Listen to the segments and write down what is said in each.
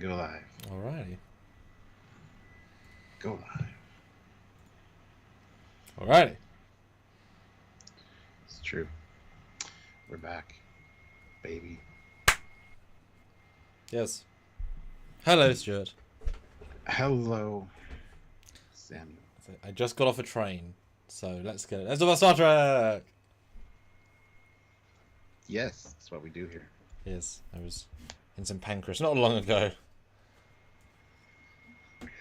go live. Alrighty. Go live. Alrighty. It's true. We're back, baby. Yes. Hello, Stuart. Hello, Samuel. I just got off a train, so let's go. Let's talk about Star Trek! Yes, that's what we do here. Yes, I was in St. Pancras not long ago.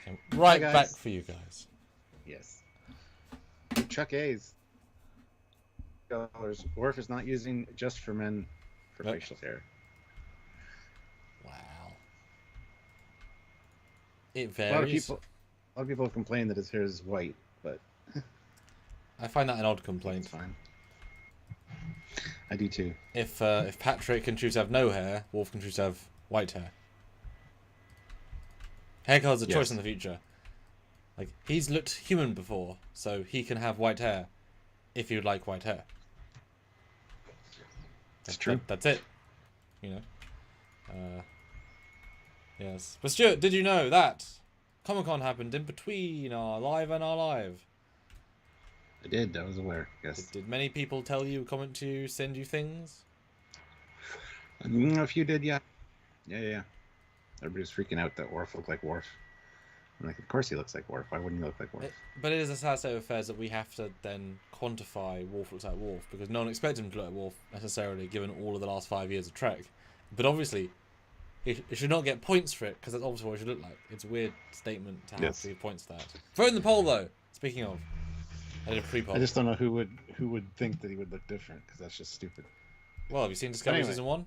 Came right back for you guys. Yes. Chuck A's. Worf is not using just for men for facial hair. Wow. It varies. A lot of people have complained that his hair is white, but I find that an odd complaint. It's fine. I do too. If Patrick can choose to have no hair, Worf can choose to have white hair. Hair colour's a choice in the future. Like, he's looked human before, so he can have white hair if he would like white hair. That's true. That's it. You know. Yes. But Stuart, did you know that Comic-Con happened in between our live and our live? I did. I was aware. Yes. Did many people tell you, comment to you, send you things? A few did, yeah. Yeah. Everybody was freaking out that Worf looked like Worf. I'm like, of course he looks like Worf. Why wouldn't he look like Worf? But it is a sad state of affairs that we have to then quantify Worf looks like Worf, because no one expects him to look like Worf necessarily, given all of the last 5 years of Trek. But obviously, it should not get points for it, because that's obviously what it should look like. It's a weird statement to have to give points to that. Vote in the poll, though. Speaking of, I did a pre-poll. I just don't know who would think that he would look different, because that's just stupid. Well, have you seen Discovery Season 1?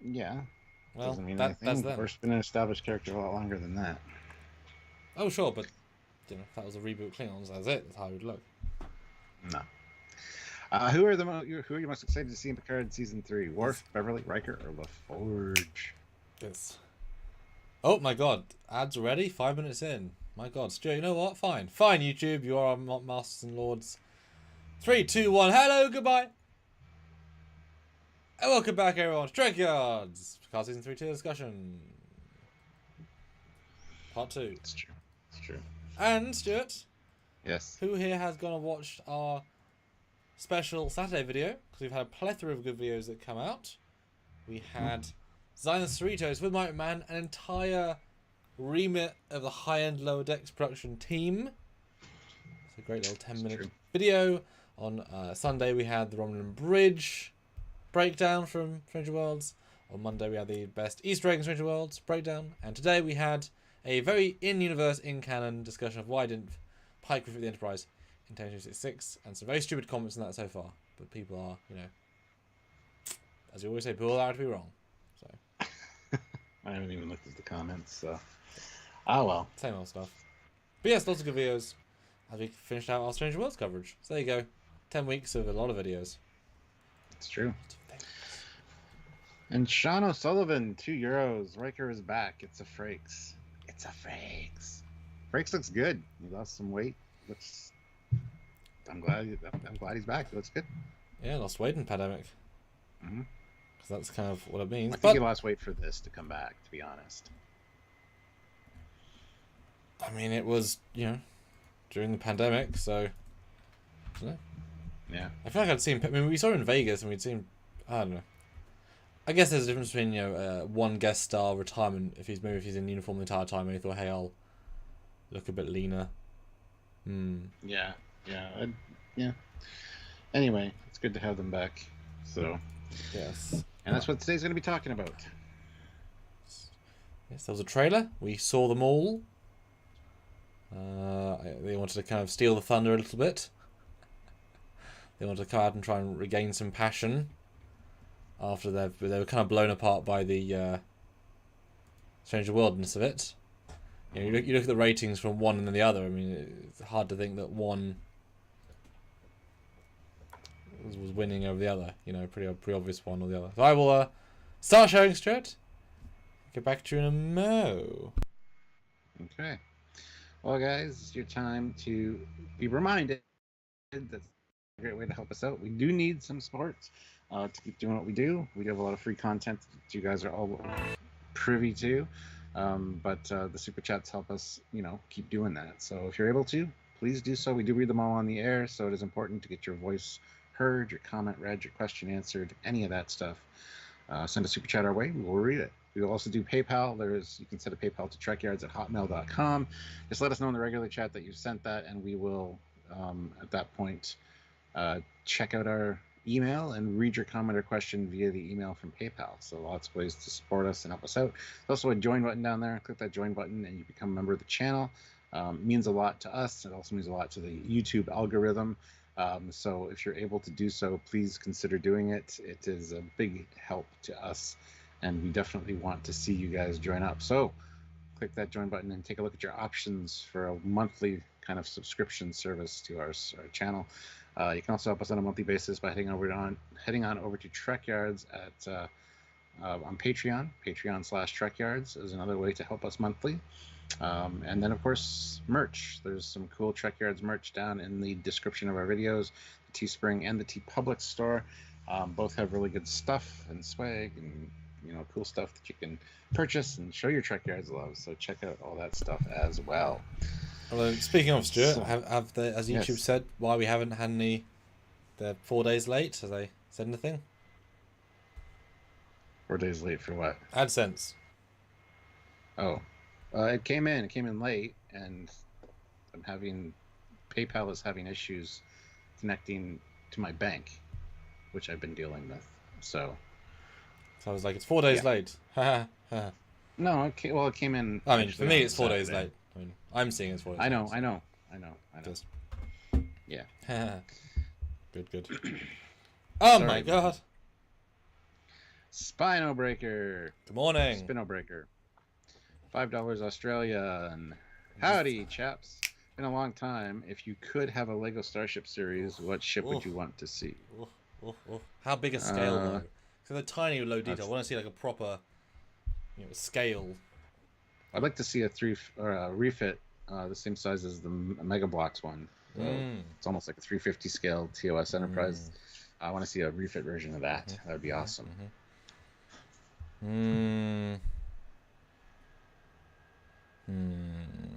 Yeah. Well, doesn't mean that's anything. them. Worf's been an established character a lot longer than that. Oh, sure, but you know, if that was a reboot Klingons, that's it. That's how it would look. No. Who are you most excited to see in Picard Season 3? Worf, Beverly, Riker, or LaForge? Yes. Oh my god, ads already? 5 minutes in. My god, Stuart, you know what? Fine, YouTube, you are our masters and lords. 3, 2, 1, hello, goodbye! And welcome back, everyone, to Trekyards! Picard Season 3 tier discussion. Part 2. It's true. It's true. And, Stuart? Yes. Who here has gone and watched our special Saturday video? Because we've had a plethora of good videos that come out. We had Zionist Cerritos with Might Man, an entire remit of the high-end Lower Decks production team. It's a great little 10-minute video. On Sunday we had the Romulan Bridge breakdown from Stranger Worlds. On Monday we had the best Easter egg in Stranger Worlds breakdown. And today we had a very in-universe, in-canon discussion of why didn't Pike refit the Enterprise in 10266, and some very stupid comments on that so far. But people are, you know, as you always say, people are to be wrong. So I haven't even looked at the comments, so oh well. Same old stuff. But yes, lots of good videos as we finished out our Stranger Worlds coverage. So there you go. 10 weeks of a lot of videos. It's true. And Sean O'Sullivan, €2. Riker is back. It's a Frakes. It's a Frakes. Frakes looks good. He lost some weight. I'm glad he's back. It looks good. Yeah, lost weight in pandemic. Because that's kind of what it means. I think he lost weight for this to come back, to be honest. I mean, it was, you know, during the pandemic, so isn't it? Yeah. I feel like I'd seen. I mean, we saw him in Vegas, and we'd seen. I don't know. I guess there's a difference between, you know, one guest star retirement if he's in uniform the entire time, and he thought, hey, I'll look a bit leaner. Yeah. Anyway, it's good to have them back. So. Yes. And that's what today's going to be talking about. Yes, there was a trailer. We saw them all. They wanted to kind of steal the thunder a little bit. They wanted to come out and try and regain some passion after they were kind of blown apart by the Stranger Worldness of it. You know, you look at the ratings from one and then the other. I mean, it's hard to think that one was winning over the other. You know, pretty obvious one or the other. So I will start showing Stuart. Get back to you in a mo. Okay. Well, guys, it's your time to be reminded. That's a great way to help us out. We do need some support to keep doing what we do. We do have a lot of free content that you guys are all privy to. But the super chats help us, keep doing that. So if you're able to, please do so. We do read them all on the air, so it is important to get your voice heard, your comment read, your question answered, any of that stuff. Send a super chat our way. We will read it. We will also do PayPal. You can send a PayPal to trekyards@hotmail.com. Just let us know in the regular chat that you sent that, and we will, at that point, check out our email and read your comment or question via the email from PayPal. So lots of ways to support us and help us out. There's also a join button down there. Click that join button and you become a member of the channel. It means a lot to us. It also means a lot to the YouTube algorithm. So if you're able to do so, please consider doing it. It is a big help to us, and we definitely want to see you guys join up. So click that join button and take a look at your options for a monthly kind of subscription service to our channel. You can also help us on a monthly basis by heading on over to Trekyards on Patreon. Patreon/Trekyards is another way to help us monthly. And then, of course, merch. There's some cool Trekyards merch down in the description of our videos. The Teespring and the TeePublic store both have really good stuff and swag and cool stuff that you can purchase and show your Trekyards love. So check out all that stuff as well. Although, speaking of, Stuart, have they, as YouTube Yes. said, why we haven't had any? They're 4 days late. Have they said anything? 4 days late for what? AdSense. Oh, it came in late, and PayPal is having issues connecting to my bank, which I've been dealing with. So I was like, it's 4 days late. No, it came in. I mean, for me, it's 4 Saturday. days late. I mean, I'm seeing it's 4 days I late. know. Just... Yeah. Good. Oh Sorry, my god. Spino Breaker. Good morning. Spino Breaker. $5 Australian. Howdy, chaps. Been a long time. If you could have a Lego Starship series, what ship would you want to see? How big a scale, though? So they're tiny with low detail. I want to see like a proper, scale. I'd like to see a refit the same size as the Mega Bloks one. So it's almost like a 350 scale TOS Enterprise. I want to see a refit version of that. That would be awesome.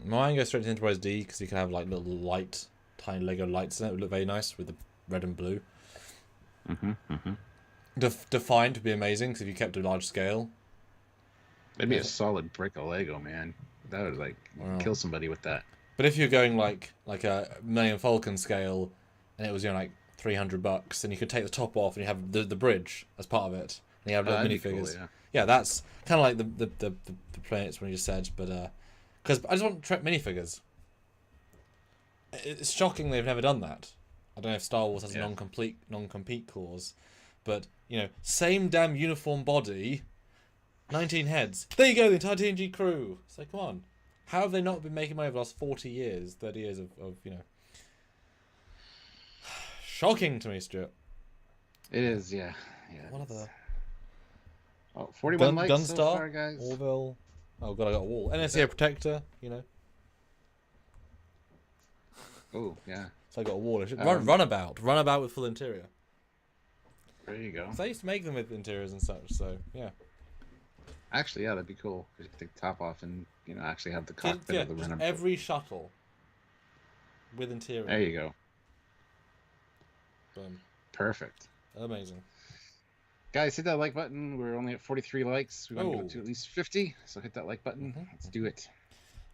Mine goes straight to Enterprise D because you can have like little tiny Lego lights in it. It would look very nice with the red and blue. Defined would be amazing because if you kept a large scale. That'd be a solid brick of Lego, man. That would kill somebody with that. But if you're going like a Millennium Falcon scale, and it was like $300, and you could take the top off and you have the bridge as part of it, and you have little minifigures. Cool, yeah, that's kind of like the planets when you said, but because I just want Trek minifigures. It's shocking they've never done that. I don't know if Star Wars has a non-compete clause, but same damn uniform body, 19 heads. There you go, the entire TNG crew. So come on, how have they not been making money over the last 40 years, 30 years of shocking to me, Stuart. It is, yeah. What other? 41 likes Gunstar, so far, guys. Orville. Oh god, I got a wall. NSA Protector, Oh, yeah. So I got a wall. Runabout with full interior. There you go. So I used to make them with interiors and such. So yeah. Actually, yeah, that'd be cool. You could take the top off and actually have the cockpit of the Runabout. Every shuttle with interior. There you go. Boom. Perfect. Amazing. Guys, hit that like button. We're only at 43 likes. We want to go to at least 50, so hit that like button. Let's do it.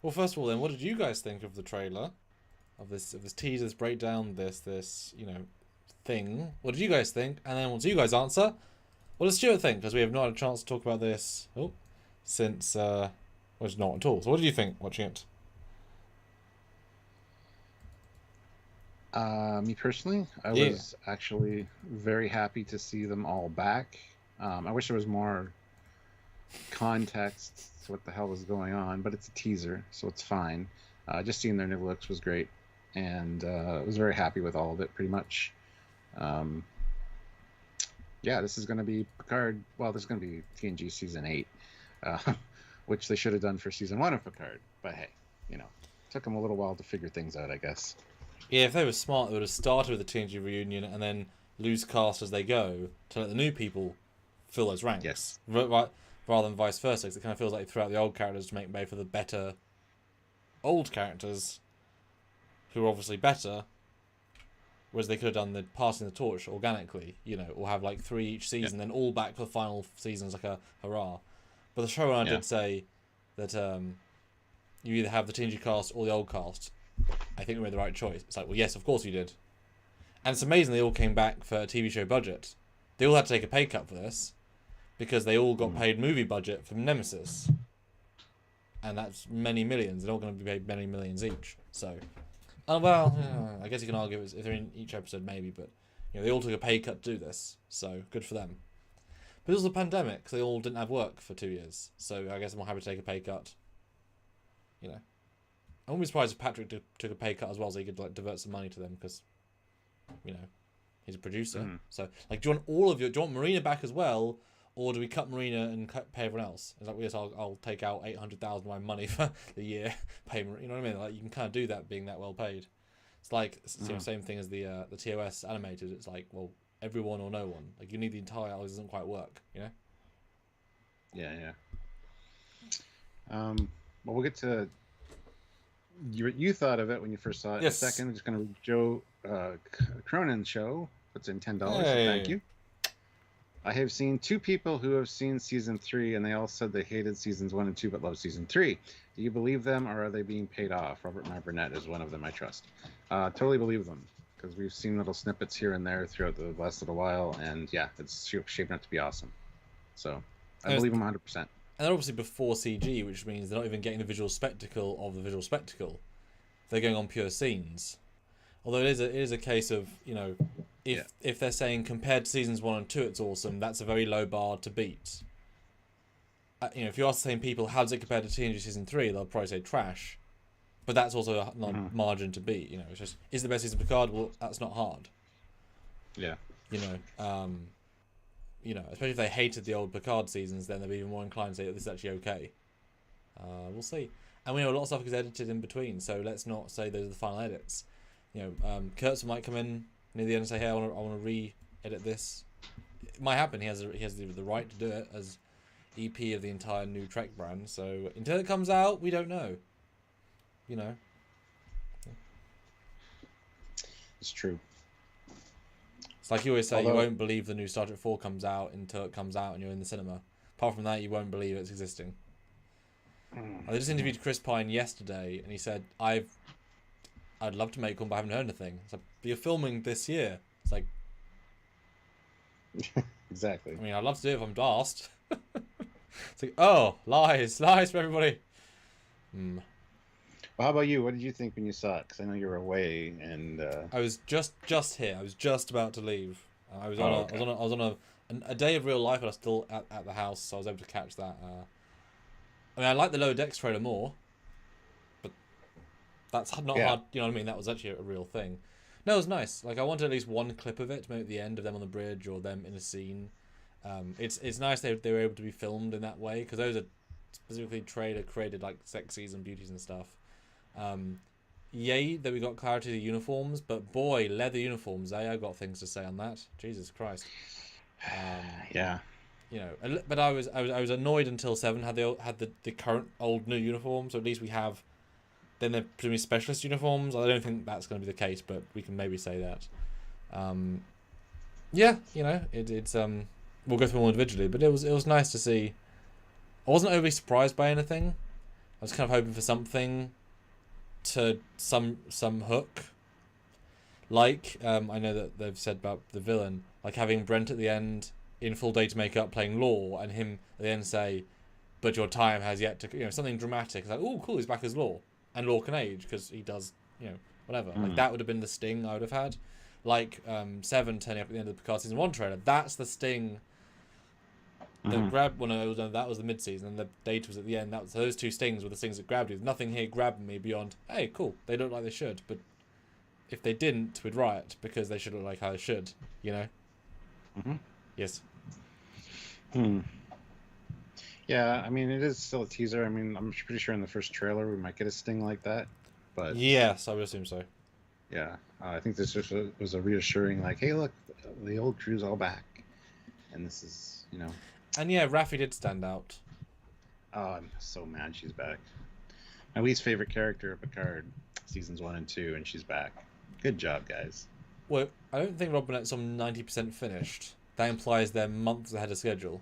Well, first of all, then, what did you guys think of the trailer, of this teaser, this breakdown, this thing? What did you guys think? And then once you guys answer, what does Stuart think? Because we have not had a chance to talk about this since not at all. So what did you think watching it? Me personally, I was actually very happy to see them all back. I wish there was more context to what the hell was going on, but it's a teaser, so it's fine. Just seeing their new looks was great, and I was very happy with all of it, pretty much. Yeah, this is going to be Picard. Well, this is going to be TNG Season 8, which they should have done for Season 1 of Picard. But hey, took them a little while to figure things out, I guess. Yeah, if they were smart, they would have started with the TNG reunion and then lose cast as they go to let the new people fill those ranks. Yes. Right, rather than vice versa. 'Cause it kind of feels like they threw out the old characters to make way for the better old characters, who are obviously better. Whereas they could have done the passing the torch organically, you know, or have like 3 each season, then all back for the final season as like a hurrah. But the showrunner did say that you either have the TNG cast or the old cast. I think we made the right choice. It's like, well, yes, of course you did. And it's amazing they all came back for a TV show budget. They all had to take a pay cut for this because they all got paid movie budget from Nemesis. And that's many millions. They're all going to be paid many millions each. So, I guess you can argue if they're in each episode, maybe, but you know, they all took a pay cut to do this, so good for them. But it was a pandemic, so they all didn't have work for 2 years, so I guess I'm more happy to take a pay cut. You know, I wouldn't be surprised if Patrick took a pay cut as well, so he could like divert some money to them because, you know, he's a producer. So, like, do you want Marina back as well, or do we cut Marina and pay everyone else? It's like, yes, I'll take out 800,000 of my money for the year payment. You know what I mean? Like, you can kind of do that being that well paid. It's like same thing as the TOS animated. It's like, well, everyone or no one. Like, you need the entire. It doesn't quite work. You know? Yeah. Well, we'll get to. You thought of it when you first saw it. Yes. In a second, I'm just going to read Joe Cronin show. Puts in $10. Hey. So thank you. I have seen 2 people who have seen season 3, and they all said they hated seasons 1 and 2, but loved season 3. Do you believe them, or are they being paid off? Robert Burnett is one of them, I trust. Totally believe them, because we've seen little snippets here and there throughout the last little while, and yeah, it's shaping up to be awesome. So I believe them 100%. And they're obviously before CG, which means they're not even getting the visual spectacle of the visual spectacle. They're going on pure scenes. Although it is a case of, you know, if they're saying compared to seasons 1 and 2 it's awesome, that's a very low bar to beat. You know, if you ask the same people how does it compare to TNG season 3, they'll probably say trash. But that's also a margin to beat. You know, it's just, is the best season of Picard? Well, that's not hard. Yeah. You know, especially if they hated the old Picard seasons, then they'll be even more inclined to say that this is actually okay. We'll see. And we know a lot of stuff is edited in between, so let's not say those are the final edits. You know, Kurtz might come in near the end and say, "Hey, I want to re-edit this." It might happen. He has the right to do it as EP of the entire new Trek brand. So until it comes out, we don't know. You know. It's true. It's like you always say, you won't believe the new Star Trek 4 comes out until it comes out and you're in the cinema. Apart from that, you won't believe it's existing. I just interviewed Chris Pine yesterday, and he said, I'd love to make one, but I haven't heard anything. It's like, you're filming this year. It's like... Exactly. I mean, I'd love to do it if I'm asked. It's like, oh, lies for everybody. Well, how about you? What did you think when you saw it? Because I know you were away, and I was just here. I was just about to leave. I was on a day of real life, but I was still at the house, so I was able to catch that. I mean, I like the Lower Decks trailer more, but that's not hard. You know what I mean? That was actually a real thing. No, it was nice. Like, I wanted at least one clip of it, maybe at the end of them on the bridge or them in a scene. It's nice they were able to be filmed in that way, because those are specifically trailer created like sexies and beauties and stuff. Yay that we got clarity of the uniforms, but boy, leather uniforms, I got things to say on that. Jesus Christ. Yeah. You know, but I was annoyed until 7 had the current old new uniform, so at least we have. Then they're presumably specialist uniforms. I don't think that's going to be the case, but we can maybe say that. Yeah, you know, it's we'll go through them all individually, but it was nice to see. I wasn't overly surprised by anything. I was kind of hoping for something to some hook. Like I know that they've said about the villain, like having Brent at the end in full data makeup playing Law, and him at the end say, "But your time has yet to," you know, something dramatic. It's like, oh, cool, he's back as Law, and Law can age because he does, you know, whatever. Like that would have been the sting I would have had. Like 7 turning up at the end of the Picard season 1 trailer. That's the sting. The grab. Well, no, that was the mid-season, and the data was at the end. That was those two stings were the stings that grabbed you. There's nothing here grabbing me beyond, hey, cool, they look like they should, but if they didn't, we'd riot because they should look like how they should, you know. Yes. Yeah, I mean, it is still a teaser. I mean, I'm pretty sure in the first trailer we might get a sting like that, but yes, I would assume so. Yeah, I think this was a reassuring, like, hey, look, the old crew's all back, and this is, you know. And yeah, Raffi did stand out. Oh, I'm so mad she's back. My least favorite character of Picard, seasons 1 and 2, and she's back. Good job, guys. Well, I don't think Robinette's on 90% finished. That implies they're months ahead of schedule.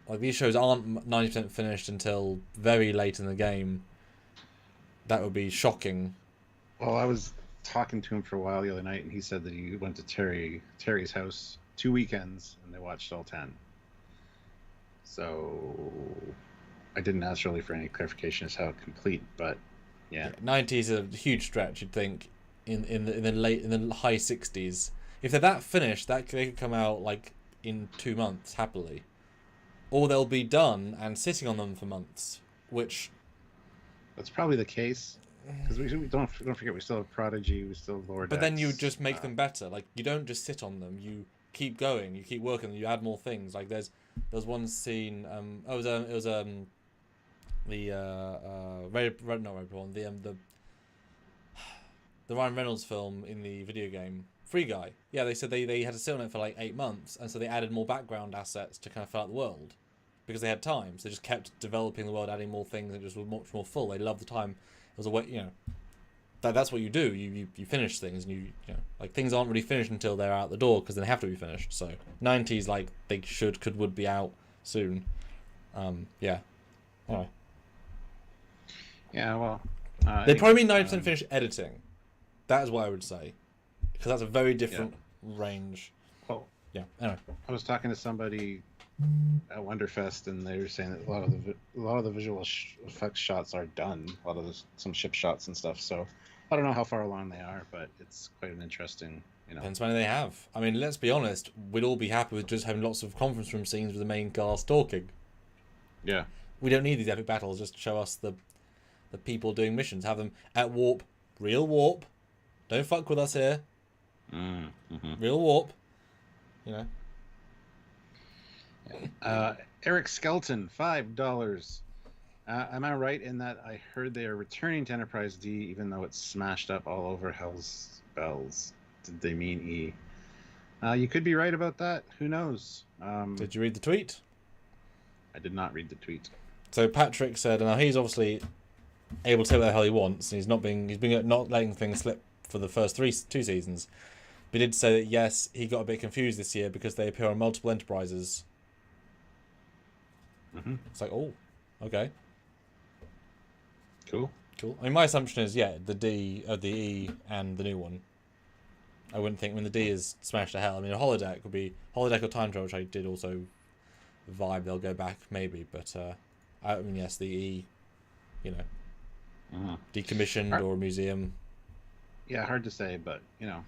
Like, these shows aren't 90% finished until very late in the game. That would be shocking. Well, I was talking to him for a while the other night, and he said that he went to Terry's house 2 weekends, and they watched all 10. So I didn't ask really for any clarification as how complete, but yeah. 90 is a huge stretch, you'd think, in the high 60s. If they're that finished, they could come out like in 2 months happily, or they'll be done and sitting on them for months, which that's probably the case. Because we don't forget, we still have Prodigy, we still have Lower Decks. But then you just make them better. Like, you don't just sit on them. You keep going. You keep working. You add more things. Like, there's one scene. Not the Ryan Reynolds film in the video game Free Guy. Yeah, they said they had to sit on it for like 8 months, and so they added more background assets to kind of fill out the world because they had time. So they just kept developing the world, adding more things, and it just was much more full. They loved the time. It was a way, that's what you do. You finish things, and you like, things aren't really finished until they're out the door because they have to be finished. So 90s, like, they would be out soon. Yeah. Anyway. Yeah, well, they'd probably be 90% finished editing. That is what I would say, because that's a very different range. Well, yeah. Anyway, I was talking to somebody at Wonderfest, and they were saying that a lot of the visual effects shots are done. A lot of some ship shots and stuff. So I don't know how far along they are, but it's quite an interesting. Depends how many they have. I mean, let's be honest. We'd all be happy with just having lots of conference room scenes with the main cast talking. Yeah. We don't need these epic battles. Just show us the people doing missions. Have them at warp, real warp. Don't fuck with us here. Mm-hmm. Real warp. Eric Skelton, $5. Am I right in that I heard they are returning to Enterprise D, even though it's smashed up all over Hell's Bells? Did they mean E? You could be right about that. Who knows? Did you read the tweet? I did not read the tweet. So Patrick said, now he's obviously able to say what the hell he wants, and he's been not letting things slip for the first 2 seasons. But he did say that yes, he got a bit confused this year because they appear on multiple Enterprises. Mm-hmm. It's like, oh, okay, cool. I mean, my assumption is the D, the E, and the new one. I wouldn't think when the D is smashed to hell. I mean, a holodeck would be holodeck or time travel, which I did also vibe. They'll go back maybe, but I mean, yes, the E, decommissioned or a museum. Yeah, hard to say, but can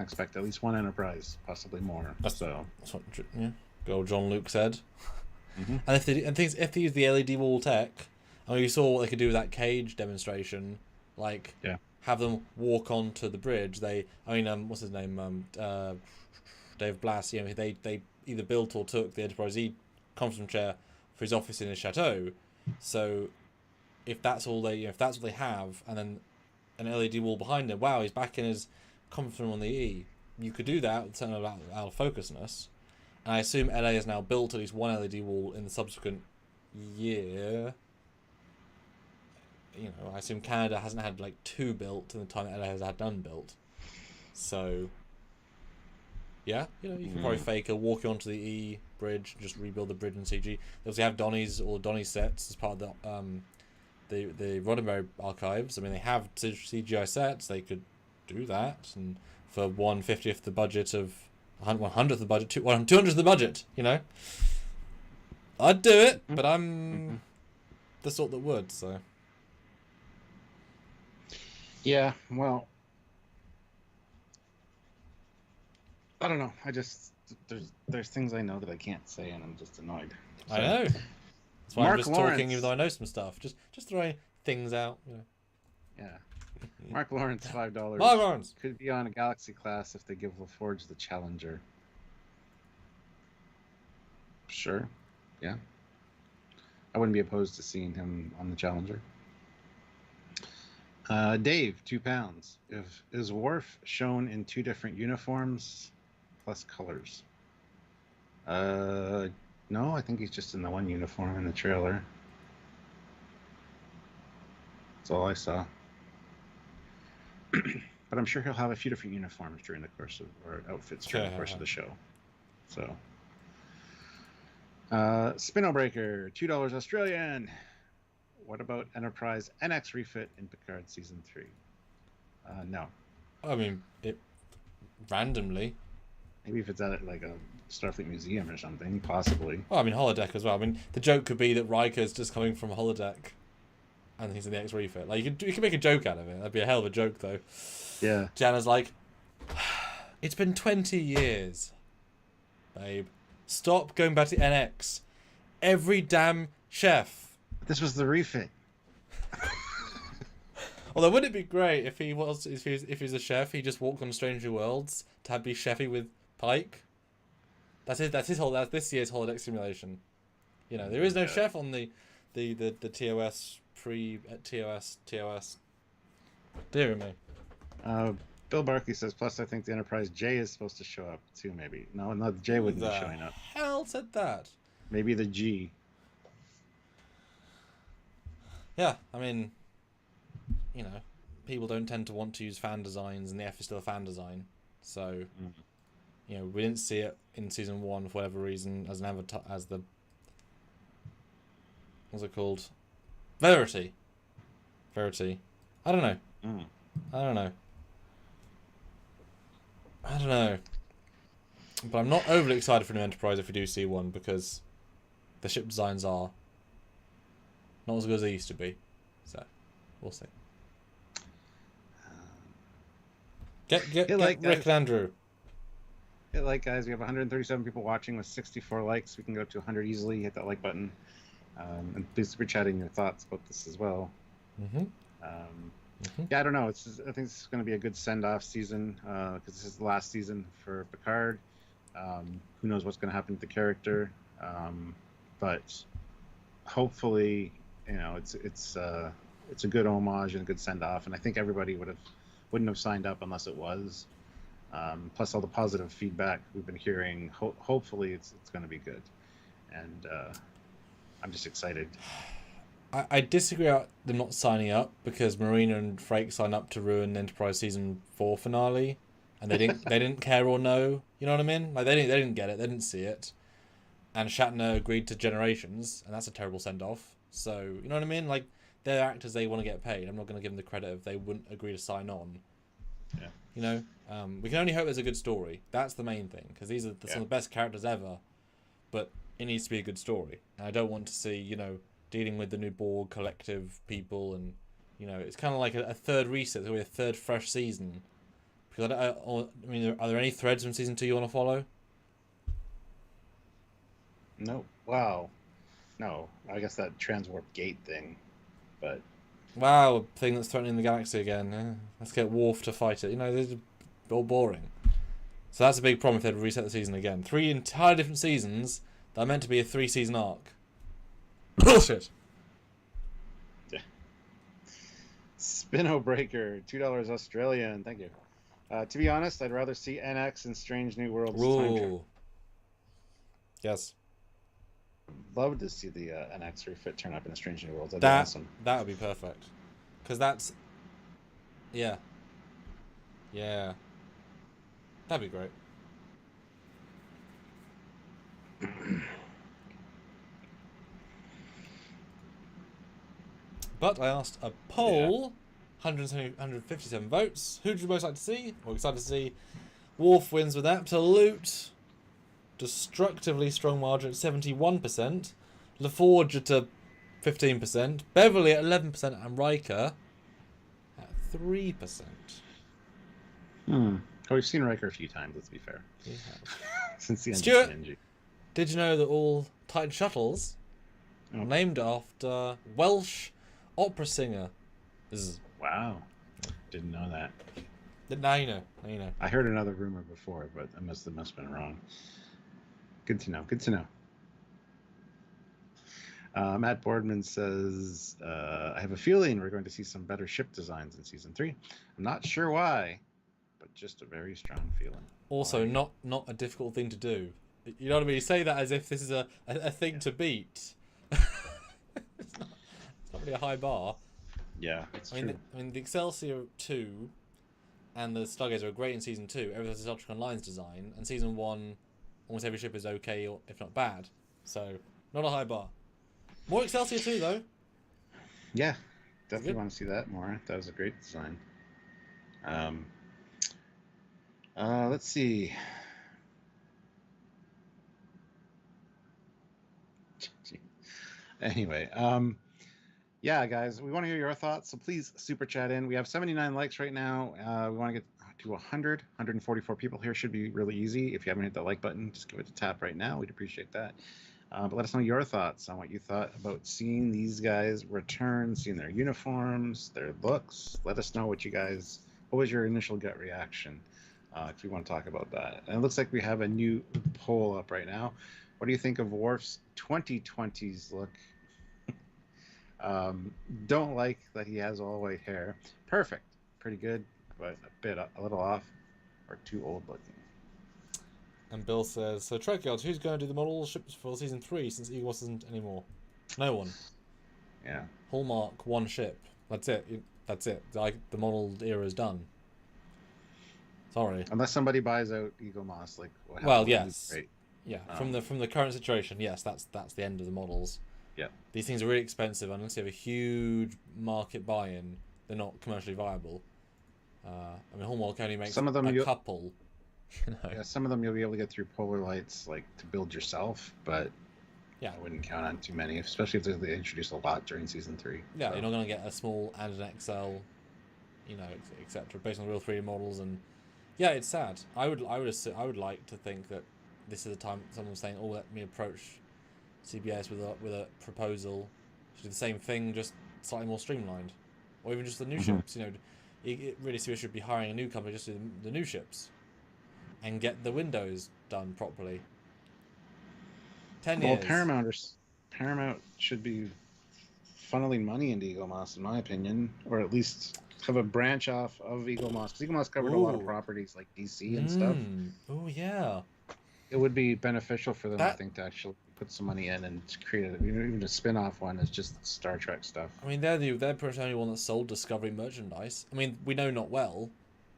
expect at least one Enterprise, possibly more. That's what good old John Luke said. Mm-hmm. And if they use the LED wall tech, I mean, you saw what they could do with that cage demonstration, like have them walk onto the bridge. What's his name? Dave Blass. They either built or took the Enterprise E conference room chair for his office in his chateau. So if that's all they have, and then an LED wall behind him, wow, he's back in his conference room on the E. You could do that with something out of focusness. And I assume LA has now built at least one LED wall in the subsequent year. I assume Canada hasn't had like 2 built in the time that LA has had none built. So, yeah, you can probably fake a walking onto the E bridge and just rebuild the bridge in CG. They also have Donnie's sets as part of the Roddenberry archives. I mean, they have CGI sets. They could do that, and for 1/50th the budget of 100th the budget, 200th the budget, I'd do it, but I'm the sort that would. So yeah, well, I don't know. I just there's things I know that I can't say, and I'm just annoyed. So, I know. That's why Mark I'm just Lawrence, talking, even though I know some stuff. Just throwing things out. Yeah. Mark Lawrence, $5. Mark Lawrence could be on a Galaxy class if they give LaForge the Challenger. Sure. Yeah. I wouldn't be opposed to seeing him on the Challenger. Dave, £2. Is Worf shown in 2 different uniforms plus colors? No, I think he's just in the one uniform in the trailer. That's all I saw. But I'm sure he'll have a few different uniforms during the course of, or outfits during the course of the show. So, Spino Breaker, $2 Australian. What about Enterprise NX refit in Picard season 3? No. I mean, it randomly. Maybe if it's at like a Starfleet museum or something, possibly. Well, I mean, holodeck as well. I mean, the joke could be that Riker's just coming from holodeck, and he's in the X refit. Like you could make a joke out of it. That'd be a hell of a joke, though. Yeah. Jana's like, it's been 20 years, babe. Stop going back to NX. Every damn chef. This was the refit. Although, wouldn't it be great if he was a chef? He just walked on Stranger Worlds to be chefy with Pike. That's this year's holodeck simulation. You know, there is no chef on the TOS TOS. Dear me. Bill Barkley says, plus I think the Enterprise J is supposed to show up too, maybe. No, the J wouldn't be showing up. Hell said that? Maybe the G. Yeah, I mean, you know, people don't tend to want to use fan designs, and the F is still a fan design. So, you know, we didn't see it in season 1 for whatever reason as an avatar, as the, what's it called? Verity. I don't know. I don't know. But I'm not overly excited for New Enterprise if we do see one, because the ship designs are not as good as they used to be. So, we'll see. Get Rick and Andrew. Hit like, guys. We have 137 people watching with 64 likes. We can go to 100 easily. Hit that like button. And please super chatting your thoughts about this as well. Yeah, I don't know. I think this is going to be a good send-off season because this is the last season for Picard. Who knows what's going to happen to the character? But hopefully, you know, it's a good homage and a good send-off. And I think everybody wouldn't have signed up unless it was. Plus all the positive feedback we've been hearing. Hopefully, it's going to be good. And I'm just excited. I disagree about them not signing up, because Marina and Frakes signed up to ruin Enterprise season 4 finale, and they didn't care or know. You know what I mean? Like they didn't get it, they didn't see it, and Shatner agreed to Generations, and that's a terrible send off. So you know what I mean? Like they're actors, they want to get paid. I'm not going to give them the credit if they wouldn't agree to sign on. Yeah. You know, we can only hope there's a good story. That's the main thing, because these are some of the best characters ever, but it needs to be a good story. And I don't want to see, you know, dealing with the new Borg collective people, and you know, it's kind of like a third reset. There'll be a third fresh season. Because I mean, are there any threads from season 2 you want to follow? No. Wow. No. I guess that transwarp gate thing, but wow, thing that's threatening the galaxy again. Let's get Worf to fight it. You know, they're all boring. So that's a big problem if they'd reset the season again. 3 entirely different seasons that are meant to be a 3-season arc. Bullshit. Yeah. Spino Breaker, $2 Australian. Thank you. To be honest, I'd rather see NX in Strange New Worlds. Ooh. Yes. Love to see the NX refit turn up in the Strange New Worlds. That'd be awesome. That would be perfect. Because that's... Yeah. Yeah. That'd be great. But I asked a poll, 157 votes. Who would you most like to see? Well, excited to see Worf wins with absolute, destructively strong margin at 71%. LaForge at 15%. Beverly at 11%. And Riker at 3%. Oh, we've seen Riker a few times, let's be fair. We have. Since the end Stuart, of the did you know that all Titan shuttles are named after Welsh opera singer? Wow. Didn't know that. Now you know. Now you know. I heard another rumor before, but I must have been wrong. Good to know. Good to know. Matt Boardman says, I have a feeling we're going to see some better ship designs in season 3. I'm not sure why, but just a very strong feeling. Also, not a difficult thing to do. You know what I mean? You say that as if this is a thing to beat. It's not really a high bar. Yeah, it's true. I mean, the Excelsior 2 and the Stargazer are great in Season 2. Everything has Electric Online's design. And Season 1, almost every ship is okay, or if not bad. So, not a high bar. More Excelsior 2, though. Yeah, definitely want to see that more. That was a great design. Let's see. Anyway, yeah, guys, we want to hear your thoughts, so please super chat in. We have 79 likes right now. We want to get to 144 people here. Should be really easy. If you haven't hit the like button, just give it a tap right now. We'd appreciate that. But let us know your thoughts on what you thought about seeing these guys return, seeing their uniforms, their looks. Let us know what was your initial gut reaction, if you want to talk about that. And it looks like we have a new poll up right now. What do you think of Worf's 2020s look? Don't like that he has all white hair. Perfect. Pretty good, but a little off or too old looking. And Bill says, so Trekyards, who's going to do the model ships for Season 3 since Eagle isn't anymore? No one. Yeah. Hallmark, one ship. That's it. That's it. Like, the model era is done. Sorry. Unless somebody buys out Eagle Moss, like yes. Great. Yeah, from the current situation, yes, that's the end of the models. Yeah. These things are really expensive, unless you have a huge market buy-in, they're not commercially viable. I mean, Hallmark only makes some of them a couple. You know? Yeah, some of them you'll be able to get through Polar Lights, like to build yourself, but yeah, I wouldn't count on too many, especially if they introduce a lot during Season 3. Yeah, so. You're not going to get a small and an XL, you know, etc. based on real 3D models, and yeah, it's sad. I would like to think that this is the time someone's saying, "Oh, let me approach CBS with a proposal to do the same thing, just slightly more streamlined, or even just the new ships." You know, it really seriously should be hiring a new company just to do the new ships and get the windows done properly. 10 years. Well, Paramount should be funneling money into Eagle Moss, in my opinion, or at least have a branch off of Eagle Moss, because Eagle Moss covered a lot of properties like DC and stuff. Oh yeah. It would be beneficial for them, I think, to actually put some money in and create even a spin-off one is just Star Trek stuff. I mean, they're pretty much the only one that sold Discovery merchandise. I mean, we know not well,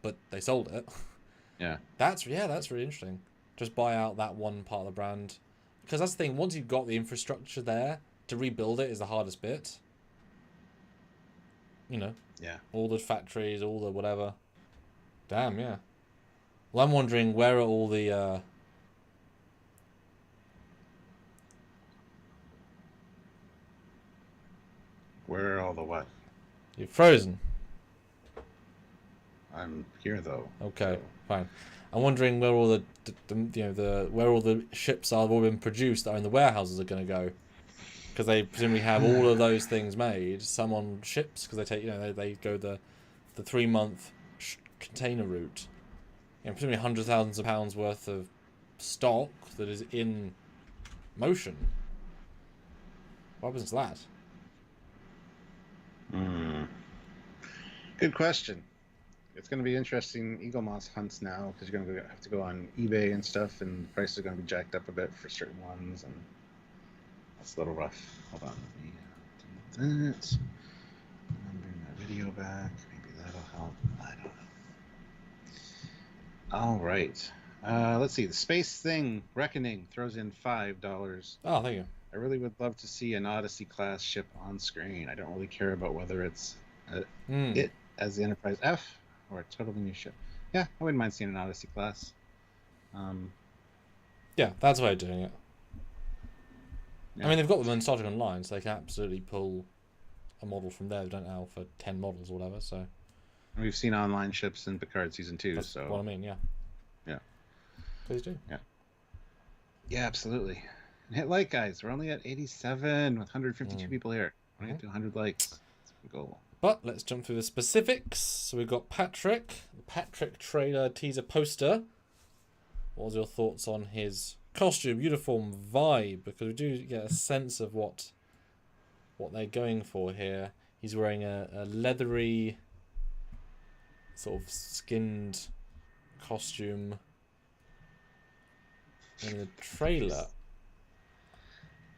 but they sold it. Yeah. That's really interesting. Just buy out that one part of the brand, because that's the thing. Once you've got the infrastructure there, to rebuild it is the hardest bit. You know. Yeah. All the factories, all the whatever. Damn, yeah. Well, I'm wondering, where are all the Where are all the what? You're frozen. I'm here though. Okay, fine. I'm wondering where all where all the ships have all been produced that are in the warehouses are going to go, because they presumably have all of those things made. Some on ships because they take they go the 3-month container route. Presumably hundreds of thousands of pounds worth of stock that is in motion. What happens to that? Good question. It's going to be interesting Eagle Moss hunts now, because you're going to have to go on eBay and stuff, and the prices are going to be jacked up a bit for certain ones, and that's a little rough. Hold on, let me do that. Bring my video back. Maybe that'll help. I don't know. All right. Let's see. The Space Thing Reckoning throws in $5. Oh, thank you. I really would love to see an Odyssey class ship on screen. I don't really care about whether it's it as the Enterprise F or a totally new ship. Yeah, I wouldn't mind seeing an Odyssey class. Yeah, that's the way of doing it. Yeah. I mean, they've got them in Star Trek Online, so they can absolutely pull a model from there. They've done it now for 10 models or whatever. So we've seen online ships in Picard Season 2. That's so what I mean, yeah. Yeah. Please do. Yeah. Yeah, absolutely. And hit like, guys. We're only at 87 with 152 people here. We're going to get to 100 likes. That's the goal. But let's jump through the specifics. So we've got Patrick, the Patrick trailer teaser poster. What was your thoughts on his costume, uniform, vibe? Because we do get a sense of what they're going for here. He's wearing a leathery, sort of skinned costume. in the trailer.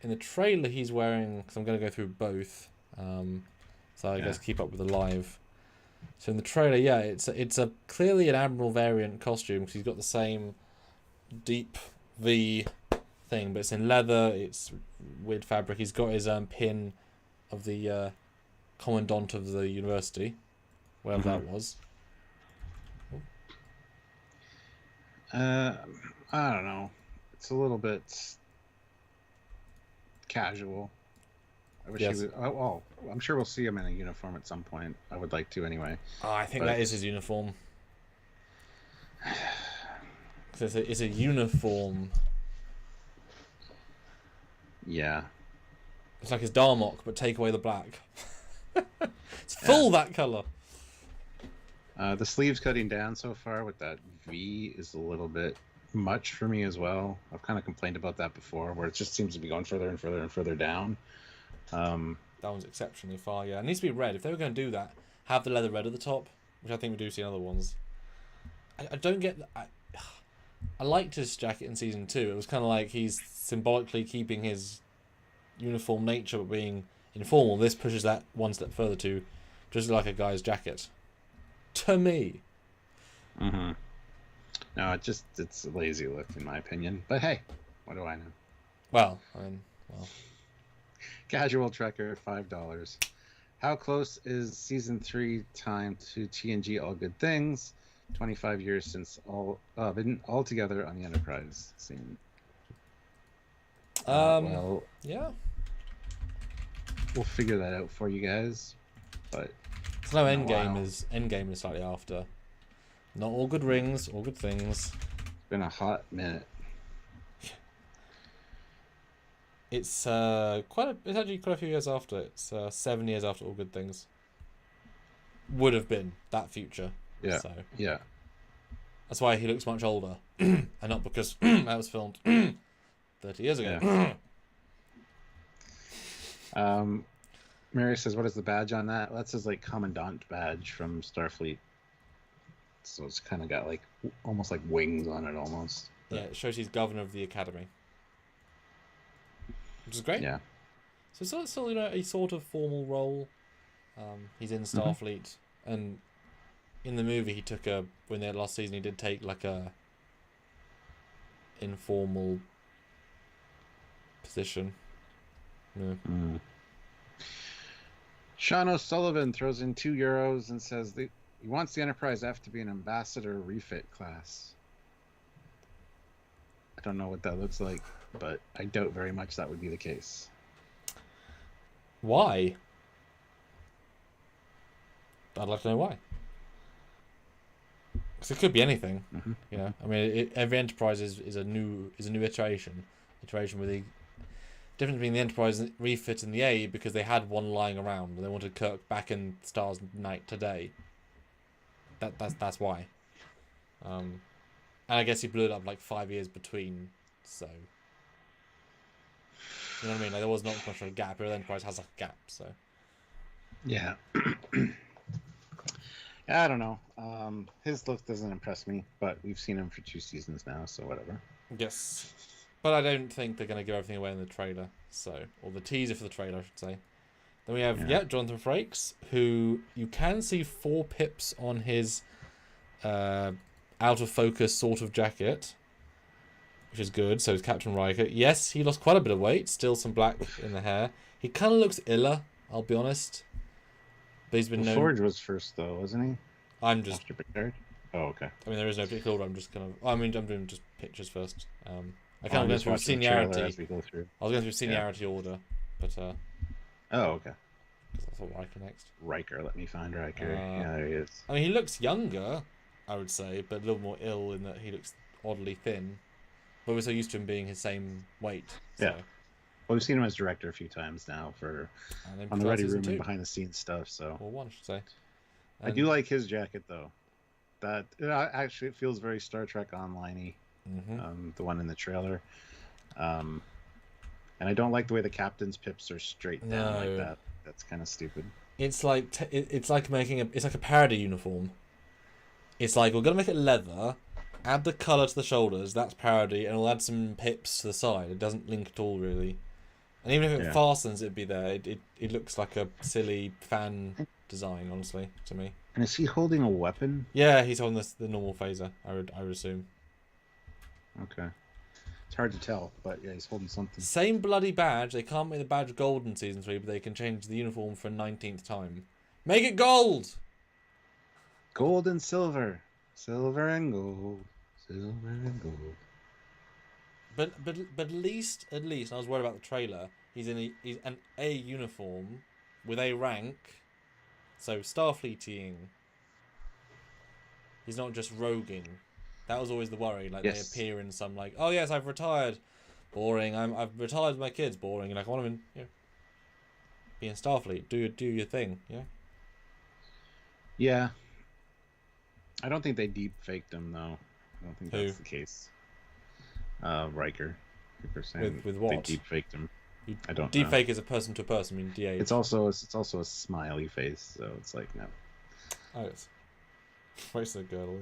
In the trailer, he's wearing. Because I'm going to go through both. So I guess keep up with the live. So in the trailer, yeah, it's a clearly an Admiral variant costume because he's got the same deep V thing, but it's in leather. It's weird fabric. He's got his pin of the commandant of the university, wherever that was. I don't know. It's a little bit casual. I wish he would. Oh, I'm sure we'll see him in a uniform at some point. I would like to anyway. Oh, I think that is his uniform. It's a uniform. Yeah. It's like his Darmok, but take away the black. It's full that colour. The sleeves cutting down so far with that V is a little bit much for me as well. I've kind of complained about that before, where it just seems to be going further and further and further down. That one's exceptionally far, yeah. It needs to be red. If they were going to do that, have the leather red at the top, which I think we do see in other ones. I don't get... I liked his jacket in Season 2. It was kind of like he's symbolically keeping his uniform nature but being informal. This pushes that one step further to just like a guy's jacket. To me. Mm-hmm. No, it's a lazy look in my opinion. But hey, what do I know? Well. Casual Trekker, $5. How close is Season 3 time to TNG All Good Things? 25 years since been all together on the Enterprise scene. Well, yeah. We'll figure that out for you guys. But so no, Endgame is slightly after. Not all good rings, all good things. It's been a hot minute. It's actually quite a few years after. It's 7 years after All Good Things. Would have been that future. Yeah. So yeah. That's why he looks much older, and not because that was filmed 30 years ago. Yeah. Mary says, "What is the badge on that?" That's his like commandant badge from Starfleet. So it's kind of got like almost like wings on it, almost. Yeah, it shows he's governor of the academy, which is great. Yeah. So it's still a sort of formal role. He's in Starfleet, and in the movie he took when they had last season he did take like a informal position. Yeah. Sean O'Sullivan throws in €2 and says he wants the Enterprise F to be an ambassador refit class. I don't know what that looks like, but I doubt very much that would be the case. Why? I'd like to know why. Because it could be anything. You know, I mean, every Enterprise is a new iteration with the difference between the Enterprise refit and the A, because they had one lying around and they wanted Kirk back in Stars Night today. That's why. And I guess he blew it up like 5 years between, so you know what I mean? Like, there was not much of a gap. The Enterprise has a gap, so yeah. I don't know. His look doesn't impress me, but we've seen him for 2 seasons now, so whatever. Yes. But I don't think they're going to give everything away in the trailer, or the teaser for the trailer, I should say. Then we have, Jonathan Frakes, who you can see 4 pips on his out of focus sort of jacket, which is good. So is Captain Riker. Yes, he lost quite a bit of weight, still some black in the hair. He kind of looks iller, I'll be honest. But he's been known... Forge was first, though, wasn't he? I'm just... After Picard? Oh, okay. I mean, there is no particular order. I'm just kind of... I'm doing just pictures first. I kind of go through seniority. As we go through. I was going through seniority order, but oh, okay. Because I thought Riker next. Riker, let me find Riker. Yeah, there he is. I mean, he looks younger, I would say, but a little more ill in that he looks oddly thin. But we're so used to him being his same weight. So. Yeah. Well, we've seen him as director a few times now on the Ready Room and behind the scenes stuff. So. Or 1, I should say. I do like his jacket though. That actually it feels very Star Trek Online-y. The one in the trailer, and I don't like the way the captain's pips are straight down like that. That's kind of stupid. It's like making it's like a parody uniform. It's like, we're gonna make it leather, Add the colour to the shoulders, that's parody, and we'll add some pips to the side. It doesn't link at all, really. And even if it fastens, it'd be there. It looks like a silly fan design, honestly, to me. And is he holding a weapon? Yeah, he's holding the normal phaser, I would assume. Okay. It's hard to tell, but yeah, he's holding something. Same bloody badge. They can't make the badge gold in Season 3, but they can change the uniform for a 19th time. Make it gold! Gold and silver. Silver and gold. Silver and gold. But at least I was worried about the trailer. He's an A uniform with a rank, so Starfleeting. He's not just roguing. That was always the worry. Like they appear in some like, oh yes, I've retired. Boring. I've retired with my kids. Boring. Like I want him in, be in Starfleet. Do your thing. Yeah. Yeah. I don't think they deep faked him though. I don't think that's the case. Riker. With what? They deep faked him. I don't know. Deep fake is a person to person. I mean, DA. It's also a smiley face, so it's like no. Oh, it's face of the girdle.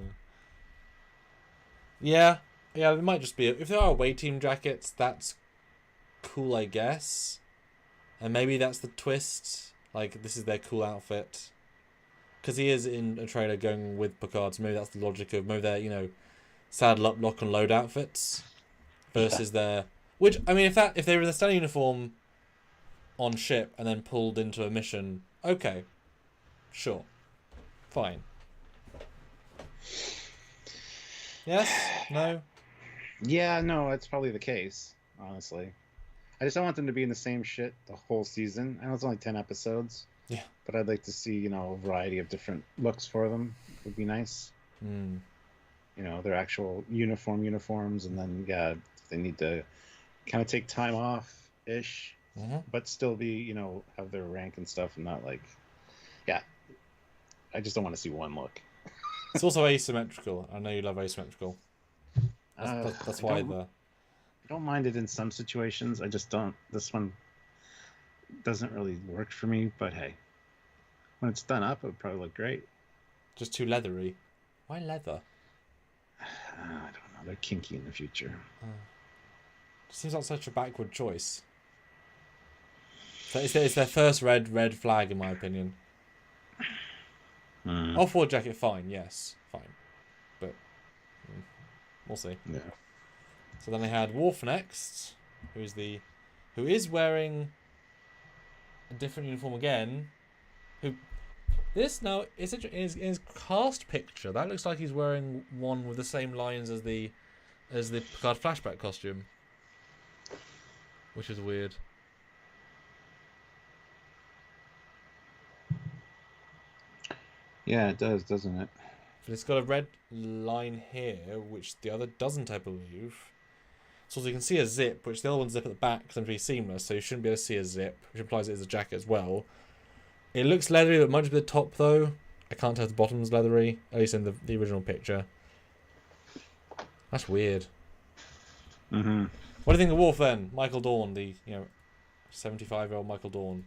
Yeah. Yeah. It might just be if there are away team jackets. That's cool, I guess. And maybe that's the twist. Like this is their cool outfit. Because he is in a trailer going with Picard, so maybe that's the logic of maybe they're saddle up, lock and load outfits versus their. Which I mean, if they were in the standard uniform on ship and then pulled into a mission, okay, sure, fine. Yes? No? Yeah, no, that's probably the case. Honestly, I just don't want them to be in the same shit the whole season. I know it's only 10 episodes. Yeah. But I'd like to see, a variety of different looks for them. Would be nice. Mm. Their actual uniforms, and then if they need to kind of take time off ish, but still be, have their rank and stuff, and not like, I just don't want to see one look. It's also asymmetrical. I know you love asymmetrical. That's why I don't mind it in some situations. I just don't. This one doesn't really work for me, but hey, when it's done up, it would probably look great. Just too leathery. Why leather? I don't know. They're kinky in the future. Seems like such a backward choice. It's their first red flag, in my opinion. Off-board jacket, fine. Yes, fine. But we'll see. Yeah. So then they had Worf next, who is wearing a different uniform again. This now is in his cast picture. That looks like he's wearing one with the same lines as the Picard flashback costume, which is weird. Yeah, it does, doesn't it? But it's got a red line here, which the other doesn't, I believe. So you can see a zip, which the other one's zip at the back because it's seamless, so you shouldn't be able to see a zip, which implies it is a jacket as well. It looks leathery, but much of the top though. I can't tell if the bottom's leathery, at least in the original picture. That's weird. Mm-hmm. What do you think of Worf then? Michael Dorn, the 75-year-old Michael Dorn.